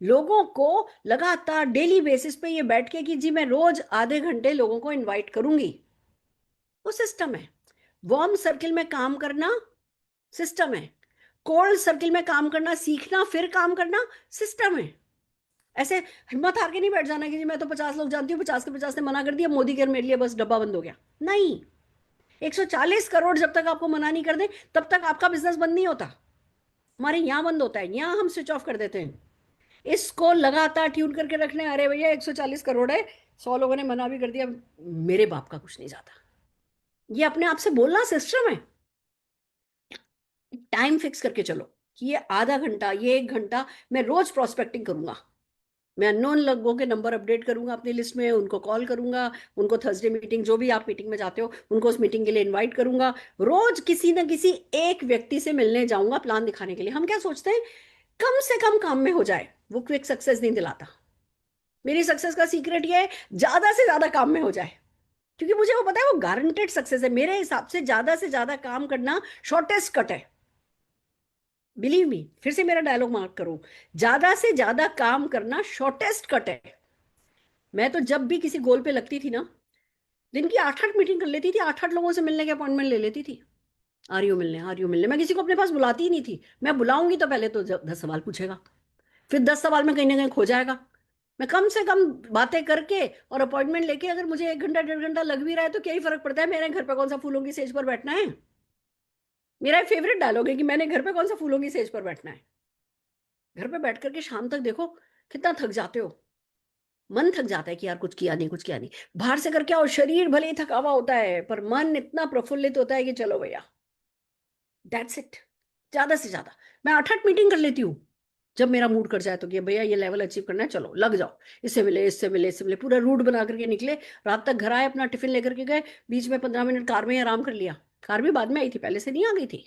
लोगों को लगातार डेली बेसिस पे ये बैठ के कि जी मैं रोज आधे घंटे लोगों को इनवाइट करूंगी, वो सिस्टम है। वार्म सर्किल में काम करना सिस्टम है। कोल्ड सर्किल में काम करना सीखना, फिर काम करना सिस्टम है। ऐसे हिम्मत हार के नहीं बैठ जाना कि जी मैं तो 50 लोग जानती हूँ, 50 के 50 ने मना कर दिया, मोदी केयर मेरे लिए बस डब्बा बंद हो गया। नहीं, 140 करोड़ जब तक आपको मना नहीं कर दे तब तक आपका बिजनेस बंद नहीं होता। हमारे यहाँ बंद होता है, यहाँ हम स्विच ऑफ कर देते हैं। इसको लगातार ट्यून करके रखने, अरे भैया 140 करोड़ है, 100 लोगों ने मना भी कर दिया, मेरे बाप का कुछ नहीं जाता। ये अपने आप से बोलना सिस्टम है। टाइम फिक्स करके चलो कि ये आधा घंटा, ये 1 घंटा मैं रोज प्रोस्पेक्टिंग करूंगा। मैं अननोन लोगों के नंबर अपडेट करूंगा अपनी लिस्ट में, उनको कॉल करूंगा, उनको थर्सडे मीटिंग, जो भी आप मीटिंग में जाते हो उनको उस मीटिंग के लिए इनवाइट करूंगा। रोज किसी ना किसी एक व्यक्ति से मिलने जाऊंगा प्लान दिखाने के लिए। हम क्या सोचते हैं, कम से कम काम में हो जाए, वो क्विक सक्सेस नहीं दिलाता। मेरी सक्सेस का सीक्रेट ये है, ज्यादा से ज्यादा काम में हो जाए, क्योंकि मुझे वो पता है वो गारंटेड सक्सेस है। मेरे हिसाब से ज्यादा काम करना शॉर्टेस्ट कट है। बिलीव मी, फिर से मेरा डायलॉग मार्क करो, ज्यादा से ज्यादा काम करना शॉर्टेस्ट कट है। मैं तो जब भी किसी गोल पे लगती थी ना, दिन की 8-8 मीटिंग कर लेती थी, 8-8 लोगों से मिलने के अपॉइंटमेंट ले लेती थी। आ रही हो मिलने, आ रही हो मिलने। मैं किसी को अपने पास बुलाती ही नहीं थी। मैं बुलाऊंगी तो पहले तो 10 सवाल पूछेगा, फिर 10 सवाल में कहीं ना कहीं खो जाएगा। मैं कम से कम बातें करके और अपॉइंटमेंट लेके, अगर मुझे 1 घंटा 1.5 घंटा लग भी रहा है तो क्या ही फर्क पड़ता है, मेरे घर पे कौन सा फूलों की सेज पर बैठना है। मेरा फेवरेट डायलॉग है कि मैंने घर पे कौन सा फूलों की सेज पर बैठना है। घर पे बैठ करके शाम तक देखो कितना थक जाते हो, मन थक जाता है कि यार कुछ किया नहीं, कुछ किया नहीं। बाहर से करके, और शरीर भले ही थका हुआ होता है पर मन इतना प्रफुल्लित होता है कि चलो भैया, दैट्स इट। ज्यादा से ज्यादा मैं 8-8 मीटिंग कर लेती हूँ जब मेरा मूड कर जाए तो, कि भैया ये लेवल अचीव करना है, चलो लग जाओ, इससे मिले, इससे मिले, इससे मिले, पूरा रूट बना करके निकले। रात तक घर आए, अपना टिफिन लेकर के गए, बीच में 15 मिनट कार में ही आराम कर लिया। कार भी बाद में आई थी, पहले से नहीं आ गई थी,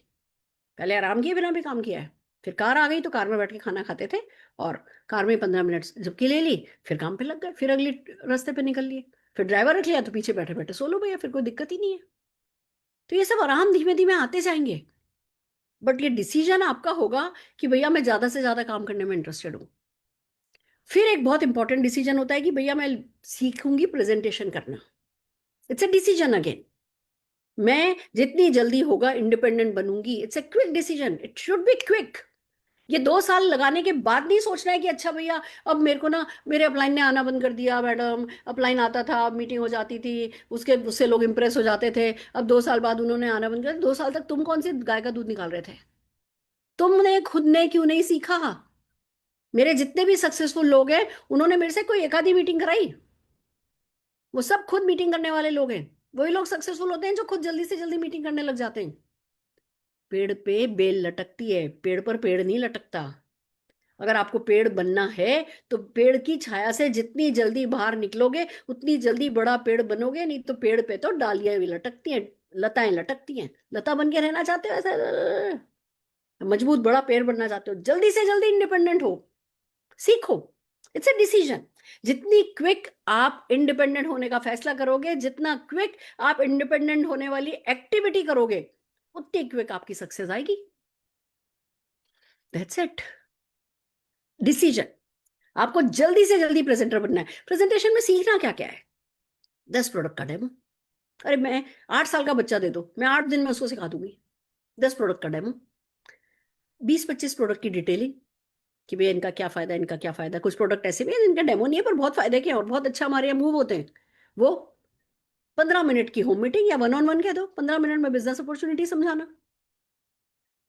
पहले आराम किए बिना भी काम किया है। फिर कार आ गई तो कार में बैठ के खाना खाते थे, और कार में 15 मिनट जबकि ले ली, फिर काम पे लग गए, फिर अगली रास्ते पे निकल लिए। फिर ड्राइवर रख लिया तो पीछे बैठे बैठे सो लो भैया, फिर कोई दिक्कत ही नहीं है। तो ये सब आराम धीमे धीमे आते जाएंगे, बट ये डिसीजन आपका होगा कि भैया मैं ज्यादा से ज्यादा काम करने में इंटरेस्टेड हूँ। फिर एक बहुत इंपॉर्टेंट डिसीजन होता है कि भैया मैं सीखूंगी प्रेजेंटेशन करना। It's a decision again. मैं जितनी जल्दी होगा इंडिपेंडेंट बनूंगी, it's a quick decision, it should be quick. ये 2 साल लगाने के बाद नहीं सोचना है कि अच्छा भैया अब मेरे को ना मेरे अपलाइन ने आना बंद कर दिया, मैडम अपलाइन आता था, मीटिंग हो जाती थी, उसके उससे लोग इंप्रेस हो जाते थे, अब 2 साल बाद उन्होंने आना बंद कर दिया। 2 साल तक तुम कौन सी गाय का दूध निकाल रहे थे? तुमने खुद ने क्यों नहीं सीखा? मेरे जितने भी सक्सेसफुल लोग हैं उन्होंने मेरे से कोई एक आधी मीटिंग कराई? वो सब खुद मीटिंग करने वाले लोग हैं। वही लोग सक्सेसफुल होते हैं जो खुद जल्दी से जल्दी मीटिंग करने लग जाते हैं। पेड़ पे बेल लटकती है, पेड़ पर पेड़ नहीं लटकता। अगर आपको पेड़ बनना है तो पेड़ की छाया से जितनी जल्दी बाहर निकलोगे उतनी जल्दी बड़ा पेड़ बनोगे, नहीं तो पेड़ पे तो डालियां भी लटकती हैं, लताएं लटकती हैं। लता बन के रहना चाहते हो ऐसा, मजबूत बड़ा पेड़ बनना चाहते हो, जल्दी से जल्दी इंडिपेंडेंट हो, सीखो। It's a decision. जितनी क्विक आप इंडिपेंडेंट होने का फैसला करोगे, जितना क्विक आप इंडिपेंडेंट होने वाली एक्टिविटी करोगे, उतनी क्विक आपकी सक्सेस आएगी। That's it. डिसीजन। आपको जल्दी से जल्दी प्रेजेंटर बनना है। प्रेजेंटेशन में सीखना क्या क्या है? 10 प्रोडक्ट का डेमो। अरे मैं 8 साल का बच्चा दे दो, मैं 8 दिन में उसको सिखा दूंगी। 10 प्रोडक्ट का डेमो, 20-25 प्रोडक्ट की डिटेलिंग कि भैया इनका क्या फायदा, इनका क्या फायदा। कुछ प्रोडक्ट ऐसे भी हैं जिनका डेमो नहीं है पर बहुत फायदे के हैं और बहुत अच्छा हमारे यहाँ मूव होते हैं। वो 15 मिनट की होम मीटिंग या 1-on-1 कह दो, 15 मिनट में बिजनेस अपॉर्चुनिटी समझाना।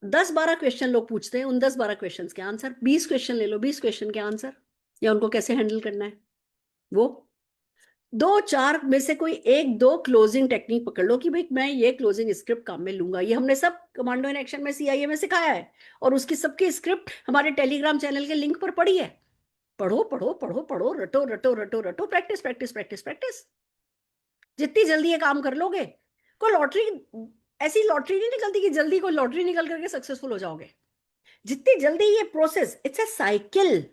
10-12 क्वेश्चन लोग पूछते हैं, उन 10-12 क्वेश्चन के आंसर, 20 क्वेश्चन ले लो, 20 क्वेश्चन के आंसर, या उनको कैसे हैंडल करना है वो। 2-4 में से कोई 1-2 क्लोजिंग टेक्निक पकड़ लो कि भाई मैं ये क्लोजिंग स्क्रिप्ट काम में लूंगा। ये हमने सब कमांडो इन एक्शन में, सीआईए में सिखाया है, और उसकी सबकी स्क्रिप्ट हमारे टेलीग्राम चैनल के लिंक पर पड़ी है। पढ़ो पढ़ो पढ़ो पढ़ो, रटो रटो रटो रटो, प्रैक्टिस प्रैक्टिस प्रैक्टिस प्रैक्टिस। जितनी जल्दी ये काम कर लोगे, कोई लॉटरी, ऐसी लॉटरी नहीं निकलती कि जल्दी कोई लॉटरी निकल करके सक्सेसफुल हो जाओगे। जितनी जल्दी ये प्रोसेस, इट्स अ साइकिल,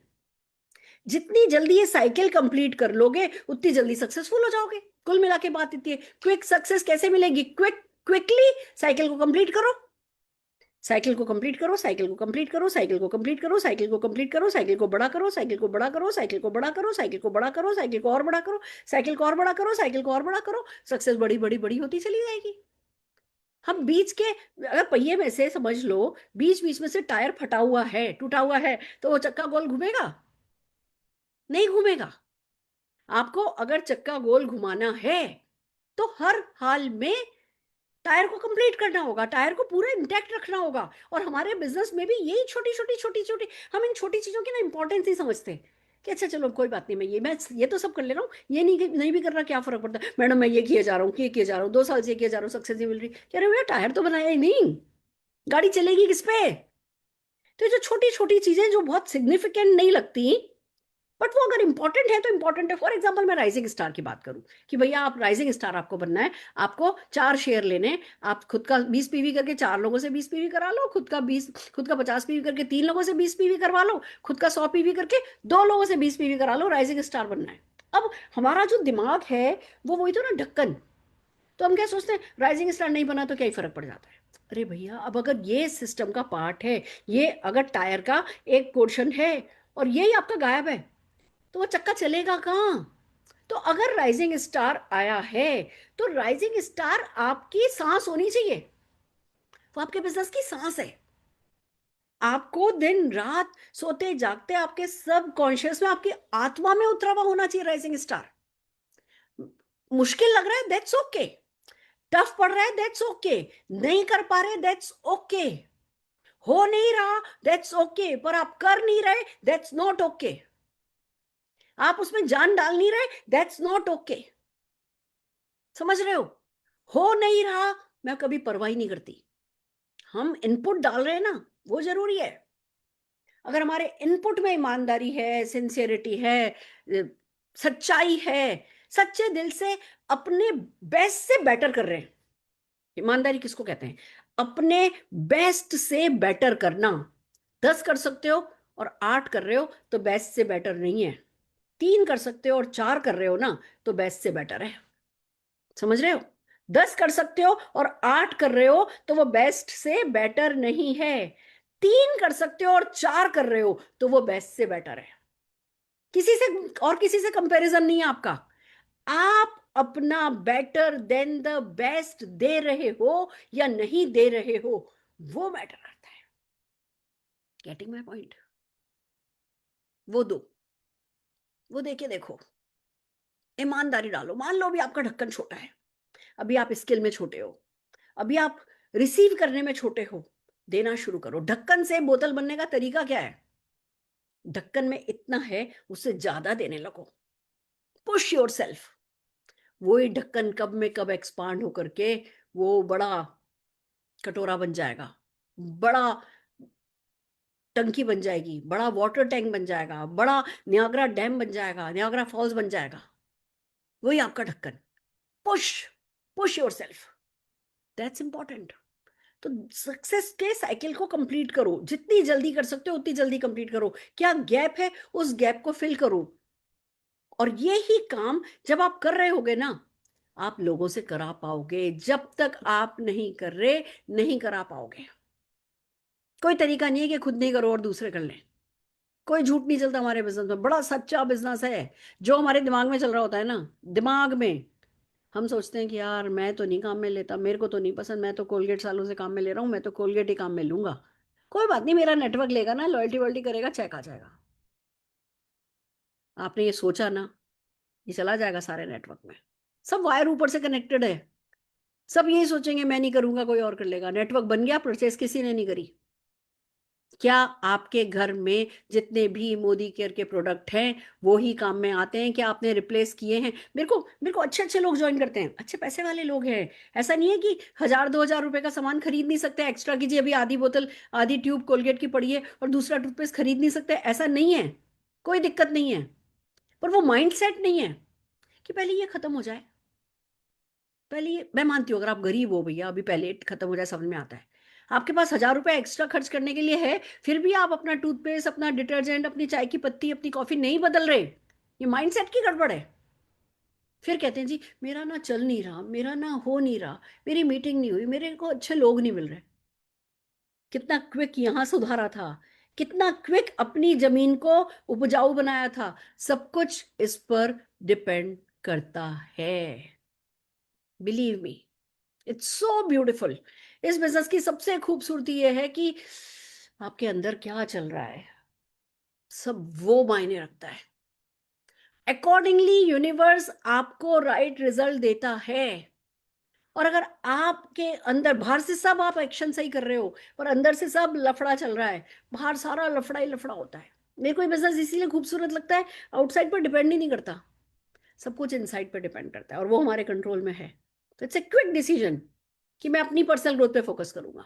जितनी जल्दी ये साइकिल कंप्लीट कर लोगे उतनी जल्दी सक्सेसफुल हो जाओगे। कुल मिला के बात इतनी है। क्विक सक्सेस कैसे मिलेगी? क्विकली साइकिल को कंप्लीट करो, साइकिल को कंप्लीट करो, साइकिल को कंप्लीट करो, साइकिल को कंप्लीट करो, साइकिल को कंप्लीट करो, साइकिल को बड़ा करो, साइकिल को बड़ा करो, साइकिल को बड़ा करो, साइकिल को बड़ा करो, साइकिल को और बड़ा करो, साइकिल को और बड़ा करो, साइकिल को और बड़ा करो, सक्सेस बड़ी बड़ी बड़ी होती चली जाएगी। हम बीच के, अगर पहिए में से समझ लो बीच बीच में से टायर फटा हुआ है, टूटा हुआ है, तो वो चक्का गोल घूमेगा? नहीं घूमेगा। आपको अगर चक्का गोल घुमाना है तो हर हाल में टायर को कंप्लीट करना होगा, टायर को पूरा इंटैक्ट रखना होगा। और हमारे बिजनेस में भी यही छोटी छोटी छोटी छोटी, हम इन छोटी चीजों की ना इंपॉर्टेंस नहीं समझते कि अच्छा चलो कोई बात नहीं, मैं ये तो सब कर ले रहा हूँ, ये नहीं भी कर रहा, क्या फर्क पड़ता है मैडम, मैं ये किए जा रहा हूँ, ये किए जा रहा हूँ, 2 साल से किए जा रहा हूँ, सक्सेस नहीं मिल रही। कह रहे भैया टायर तो बनाया ही नहीं, गाड़ी चलेगी किस पे? तो ये जो छोटी छोटी चीजें जो बहुत सिग्निफिकेंट नहीं लगती, बट वो अगर इंपॉर्टेंट है तो इंपॉर्टेंट है। फॉर एग्जाम्पल मैं राइजिंग स्टार की बात करूं कि भैया आप राइजिंग स्टार आपको बनना है, आपको 4 शेयर लेने, आप खुद का 20 पीवी करके 4 लोगों से 20 पीवी करा लो, खुद का 50 पीवी करके 3 लोगों से 20 पीवी करवा लो, खुद का 100 पीवी करके 2 लोगों से 20 पीवी करा लो, राइजिंग स्टार बनना है। अब हमारा जो दिमाग है वो वही तो ना, ढक्कन। तो हम क्या सोचते हैं, राइजिंग स्टार नहीं बना तो क्या ही फर्क पड़ जाता है। अरे भैया अब अगर ये सिस्टम का पार्ट है, ये अगर टायर का एक पोर्शन है और यही आपका गायब है, तो वो चक्का चलेगा कहाँ? तो अगर राइजिंग स्टार आया है तो राइजिंग स्टार आपकी सांस होनी चाहिए, वो आपके बिजनेस की सांस है। आपको दिन रात सोते जागते आपके सब कॉन्शियस में, आपकी आत्मा में उतरा हुआ होना चाहिए राइजिंग स्टार। मुश्किल लग रहा है, दैट्स ओके। टफ पड़ रहा है, दैट्स ओके। नहीं कर पा रहे, दैट्स ओके। हो नहीं रहा, दैट्स ओके। पर आप कर नहीं रहे, दैट्स नॉट ओके। आप उसमें जान डाल नहीं रहे, दैट्स नॉट ओके। समझ रहे हो नहीं रहा, मैं कभी परवाह ही नहीं करती। हम इनपुट डाल रहे हैं ना, वो जरूरी है। अगर हमारे इनपुट में ईमानदारी है, सिंसियरिटी है, सच्चाई है, सच्चे दिल से अपने बेस्ट से बेटर कर रहे हैं। ईमानदारी किसको कहते हैं? अपने बेस्ट से बेटर करना। 10 कर सकते हो और 8 कर रहे हो तो बेस्ट से बेटर नहीं है। 3 कर सकते हो और 4 कर रहे हो ना, तो बेस्ट से बेटर है। समझ रहे हो? 10 कर सकते हो और 8 कर रहे हो तो वो बेस्ट से बेटर नहीं है। 3 कर सकते हो और 4 कर रहे हो तो वो बेस्ट से बेटर है। किसी से और किसी से कंपैरिजन नहीं है आपका। आप अपना बेटर देन द बेस्ट दे रहे हो या नहीं दे रहे हो, वो मैटर करता है। Getting my point? वो दो, वो देके देखो, ईमानदारी डालो। मान लो अभी आपका ढक्कन छोटा है, अभी आप स्किल में छोटे हो, अभी आप रिसीव करने में छोटे हो, देना शुरू करो। ढक्कन से बोतल बनने का तरीका क्या है? ढक्कन में इतना है, उससे ज्यादा देने लगो। Push your self. वही ढक्कन कब में कब एक्सपांड होकर के वो बड़ा कटोरा बन जाएगा, बड़ा टंकी बन जाएगी, बड़ा वाटर टैंक बन जाएगा, बड़ा नियाग्रा डैम बन जाएगा, नियाग्रा फॉल्स बन जाएगा। वही आपका ढक्कन। Push push your self, that's important. तो सक्सेस के साइकिल को कंप्लीट करो, जितनी जल्दी कर सकते हो उतनी जल्दी कंप्लीट करो। क्या गैप है, उस गैप को फिल करो। और ये ही काम जब आप कर रहे होगे ना, आप लोगों से करा पाओगे। जब तक आप नहीं कर रहे, नहीं करा पाओगे। कोई तरीका नहीं है कि खुद नहीं करो और दूसरे कर लें। कोई झूठ नहीं चलता हमारे बिजनेस में। बड़ा सच्चा बिजनेस है जो हमारे दिमाग में चल रहा होता है ना, दिमाग में हम सोचते हैं कि यार मैं तो नहीं काम में लेता, मेरे को तो नहीं पसंद, मैं तो कोलगेट सालों से काम में ले रहा हूँ, मैं तो कोलगेट ही काम में लूंगा। कोई बात नहीं, मेरा नेटवर्क लेगा ना, लॉयल्टी वॉयल्टी करेगा, चेक आ जाएगा। आपने ये सोचा ना, ये चला जाएगा सारे नेटवर्क में। सब वायर ऊपर से कनेक्टेड है। सब यही सोचेंगे मैं नहीं करूंगा कोई और कर लेगा। नेटवर्क बन गया, परचेस किसी ने नहीं करी। क्या आपके घर में जितने भी मोदी केयर के प्रोडक्ट हैं वो ही काम में आते हैं? क्या आपने रिप्लेस किए हैं? मेरे को अच्छे अच्छे लोग ज्वाइन करते हैं, अच्छे पैसे वाले लोग हैं। ऐसा नहीं है कि 1000-2000 रुपए का सामान खरीद नहीं सकते। एक्स्ट्रा कीजिए, अभी आधी बोतल, आधी ट्यूब कोलगेट की पड़ी है और दूसरा टूथपेस्ट खरीद नहीं सकते, ऐसा नहीं है। कोई दिक्कत नहीं है। पर वो माइंड सेट नहीं है कि पहले ये खत्म हो जाए। पहले ये, मैं मानती हूँ अगर आप गरीब हो भैया, अभी पहले खत्म हो जाए, समझ में आता है। आपके पास 1000 रुपए एक्स्ट्रा खर्च करने के लिए है, फिर भी आप अपना टूथपेस्ट, अपना डिटर्जेंट, अपनी चाय की पत्ती, अपनी कॉफी नहीं बदल रहे, ये माइंडसेट की गड़बड़ है। फिर कहते हैं जी मेरा ना चल नहीं रहा, मेरा ना हो नहीं रहा, मेरी मीटिंग नहीं हुई, मेरे को अच्छे लोग नहीं मिल रहे। कितना क्विक यहां सुधारा था, कितना क्विक अपनी जमीन को उपजाऊ बनाया था, सब कुछ इस पर डिपेंड करता है। Believe me, it's so beautiful. इस बिजनेस की सबसे खूबसूरती यह है कि आपके अंदर क्या चल रहा है, सब वो मायने रखता है। अकॉर्डिंगली यूनिवर्स आपको राइट रिजल्ट देता है। और अगर आपके अंदर, बाहर से सब आप एक्शन सही कर रहे हो पर अंदर से सब लफड़ा चल रहा है, बाहर सारा लफड़ा ही लफड़ा होता है। मेरे को ये बिजनेस इसीलिए खूबसूरत लगता है, आउटसाइड पर डिपेंड ही नहीं करता, सब कुछ इनसाइड पर डिपेंड करता है और वो हमारे कंट्रोल में है। तो इट्स ए क्विक डिसीजन कि मैं अपनी पर्सनल ग्रोथ पे फोकस करूंगा,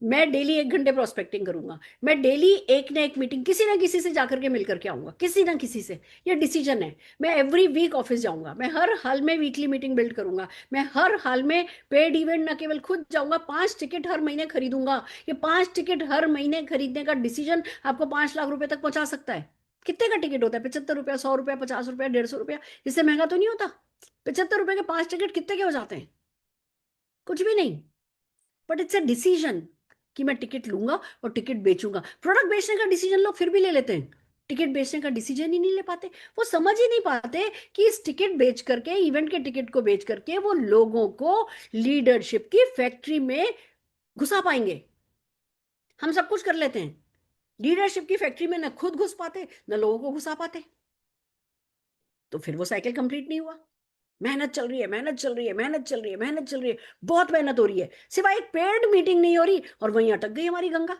मैं डेली 1 घंटे प्रोस्पेक्टिंग करूंगा, मैं डेली एक ना एक मीटिंग किसी ना किसी से जाकर के मिलकर के आऊंगा, किसी ना किसी से, ये डिसीजन है। मैं एवरी वीक ऑफिस जाऊंगा, मैं हर हाल में वीकली मीटिंग बिल्ड करूंगा, मैं हर हाल में पेड इवेंट न केवल खुद जाऊंगा, 5 टिकट हर महीने खरीदूंगा। ये 5 टिकट हर महीने खरीदने का डिसीजन आपको 5 लाख रुपए तक पहुंचा सकता है। कितने का टिकट होता है? 75 रुपया, 100 रुपया, 50 रुपया, 150 रुपया, इससे महंगा तो नहीं होता। 75 रुपए के 5 टिकट कितने के हो जाते हैं? कुछ भी नहीं। बट इट्स अ डिसीजन कि मैं टिकट लूंगा और टिकट बेचूंगा। प्रोडक्ट बेचने का डिसीजन लोग फिर भी ले लेते हैं, टिकट बेचने का डिसीजन ही नहीं ले पाते। वो समझ ही नहीं पाते कि इस टिकट बेच करके, इवेंट के टिकट को बेच करके वो लोगों को लीडरशिप की फैक्ट्री में घुसा पाएंगे। हम सब कुछ कर लेते हैं, लीडरशिप की फैक्ट्री में न खुद घुस पाते न लोगों को घुसा पाते, तो फिर वो साइकिल कंप्लीट नहीं हुआ। मेहनत चल रही है, मेहनत चल रही है, मेहनत चल रही है, मेहनत चल रही है, बहुत मेहनत हो रही है, सिवाय एक पेड मीटिंग नहीं हो रही और वहीं अटक गई हमारी गंगा।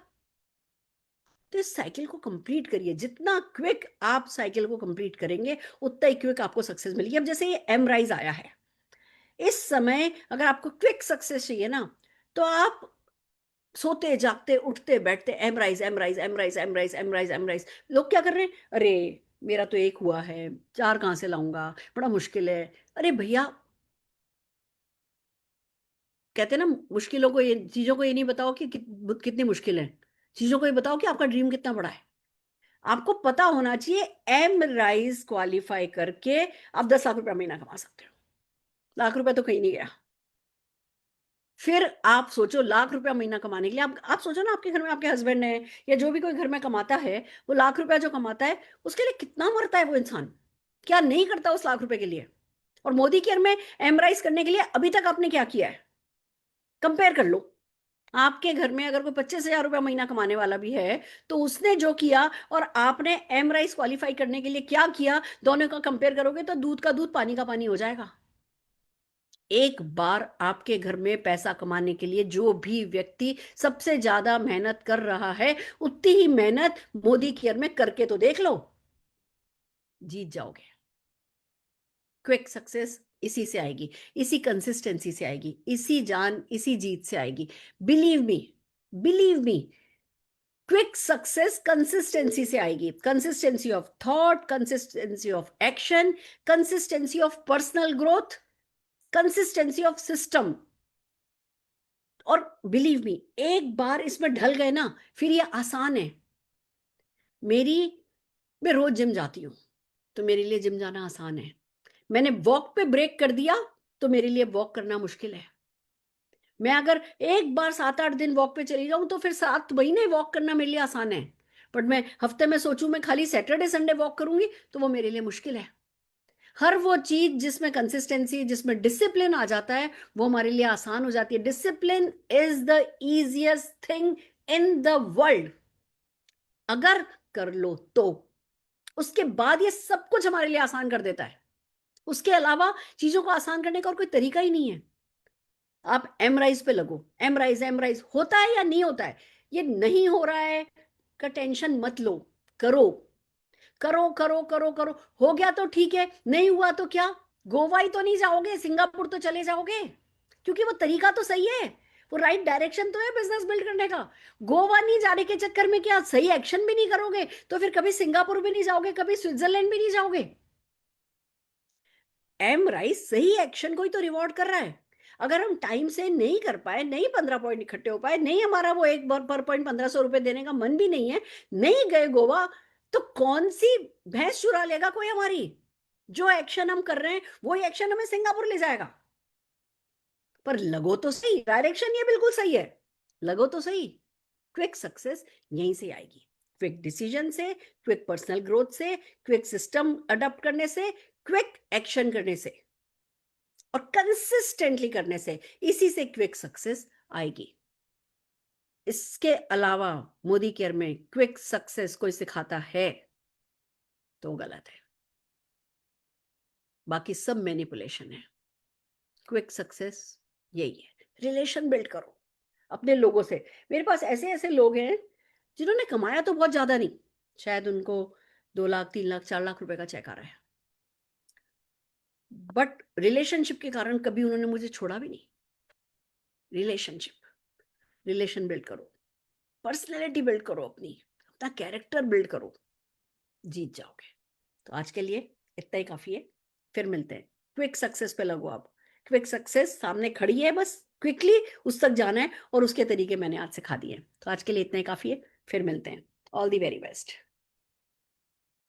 तो इस साइकिल को कंप्लीट करिए। जितना क्विक आप साइकिल को कंप्लीट करेंगे उतना ही क्विक आपको सक्सेस मिलेगी। अब जैसे ये एम राइज आया है, इस समय अगर आपको क्विक सक्सेस चाहिए ना, तो आप सोते जागते उठते बैठते M rise, M rise, M rise, M rise, M rise, M rise. लोग क्या कर रहे हैं? अरे मेरा तो एक हुआ है, 4 कहां से लाऊंगा, बड़ा मुश्किल है। अरे भैया, कहते हैं ना, मुश्किलों को, ये चीजों को ये नहीं बताओ कि कितनी मुश्किल है, चीजों को ये बताओ कि आपका ड्रीम कितना बड़ा है। आपको पता होना चाहिए एम राइज क्वालिफाई करके आप 10 लाख रुपया महीना कमा सकते हो। लाख रुपया तो कहीं नहीं गया। फिर आप सोचो, लाख रुपया महीना कमाने के लिए आप सोचो ना, आपके घर में आपके हस्बैंड है या जो भी कोई घर में कमाता है, वो लाख रुपया जो कमाता है उसके लिए कितना मरता है वो इंसान, क्या नहीं करता उस लाख रुपए के लिए। और मोदी केयर में एम राइज करने के लिए अभी तक आपने क्या किया है? कंपेयर कर लो। आपके घर में अगर कोई 25,000 रुपया महीना कमाने वाला भी है, तो उसने जो किया और आपने एम राइस क्वालिफाई करने के लिए क्या किया, दोनों का कंपेयर करोगे तो दूध का दूध पानी का पानी हो जाएगा। एक बार आपके घर में पैसा कमाने के लिए जो भी व्यक्ति सबसे ज्यादा मेहनत कर रहा है, उतनी ही मेहनत मोदी केयर में करके तो देख लो, जीत जाओगे। क्विक सक्सेस इसी से आएगी, इसी कंसिस्टेंसी से आएगी, इसी जान इसी जीत से आएगी। Believe me, believe me, quick success consistency से आएगी। Consistency of thought, consistency of action, consistency of personal growth, consistency of system. और बिलीव मी, एक बार इसमें ढल गए ना, फिर ये आसान है। मेरी मैं रोज जिम जाती हूँ, तो मेरे लिए जिम जाना आसान है। मैंने वॉक पे ब्रेक कर दिया तो मेरे लिए वॉक करना मुश्किल है। मैं अगर एक बार 7-8 दिन वॉक पे चली जाऊं तो फिर 7 महीने वॉक करना मेरे लिए आसान है। बट मैं हफ्ते में सोचूं मैं खाली सैटरडे संडे वॉक करूंगी तो वो मेरे लिए मुश्किल है। हर वो चीज जिसमें कंसिस्टेंसी, जिसमें डिसिप्लिन आ जाता है, वो हमारे लिए आसान हो जाती है। Discipline is the easiest thing in the world. अगर कर लो तो उसके बाद ये सब कुछ हमारे लिए आसान कर देता है। उसके अलावा चीजों को आसान करने का और कोई तरीका ही नहीं है। आप एम राइज पे लगो, एम राइज, एम राइज होता है या नहीं होता है, ये नहीं हो रहा है का टेंशन मत लो, करो करो करो करो करो। हो गया तो ठीक है, नहीं हुआ तो क्या, गोवा ही तो नहीं जाओगे, सिंगापुर तो चले जाओगे, क्योंकि वो तरीका तो सही है, वो राइट डायरेक्शन तो है बिजनेस बिल्ड करने का। गोवा नहीं जाने के चक्कर में क्या सही एक्शन भी नहीं करोगे तो फिर कभी सिंगापुर भी नहीं जाओगे, कभी स्विट्जरलैंड भी नहीं जाओगे। एम राइस सही एक्शन को ही तो रिवॉर्ड कर रहा है। अगर हम टाइम से नहीं कर पाए, नहीं 15 पॉइंट इकट्ठे हो पाए, नहीं हमारा वो एक पर पॉइंट 1,500 रुपए देने का मन भी नहीं है, नहीं गए गोवा, तो कौन सी भैंस चुरा लेगा कोई हमारी? जो एक्शन हम कर रहे हैं वही एक्शन हमें सिंगापुर ले जाएगा। पर लगो तो सही, डायरेक्शन ये बिल्कुल सही है, लगो तो सही। क्विक सक्सेस यहीं से आएगी, क्विक डिसीजन से, क्विक पर्सनल ग्रोथ से, क्विक सिस्टम अडॉप्ट करने से, क्विक एक्शन करने से और कंसिस्टेंटली करने से, इसी से क्विक सक्सेस आएगी। इसके अलावा मोदी केयर में क्विक सक्सेस कोई सिखाता है तो गलत है, बाकी सब मैनिपुलेशन है। क्विक सक्सेस यही है, रिलेशन बिल्ड करो अपने लोगों से। मेरे पास ऐसे ऐसे लोग हैं जिन्होंने कमाया तो बहुत ज्यादा नहीं, शायद उनको 2 लाख 3 लाख 4 लाख रुपए का चेक आ रहा है, बट रिलेशनशिप के कारण कभी उन्होंने मुझे छोड़ा भी नहीं। रिलेशन बिल्ड करो, पर्सनैलिटी बिल्ड करो, अपना कैरेक्टर बिल्ड करो, जीत जाओगे। तो आज के लिए इतना ही काफी है, फिर मिलते हैं। क्विक सक्सेस पे लगो आप, क्विक सक्सेस सामने खड़ी है, बस क्विकली उस तक जाना है और उसके तरीके मैंने आज सिखा दिए। तो आज के लिए इतना ही काफी है, फिर मिलते हैं। All the very best.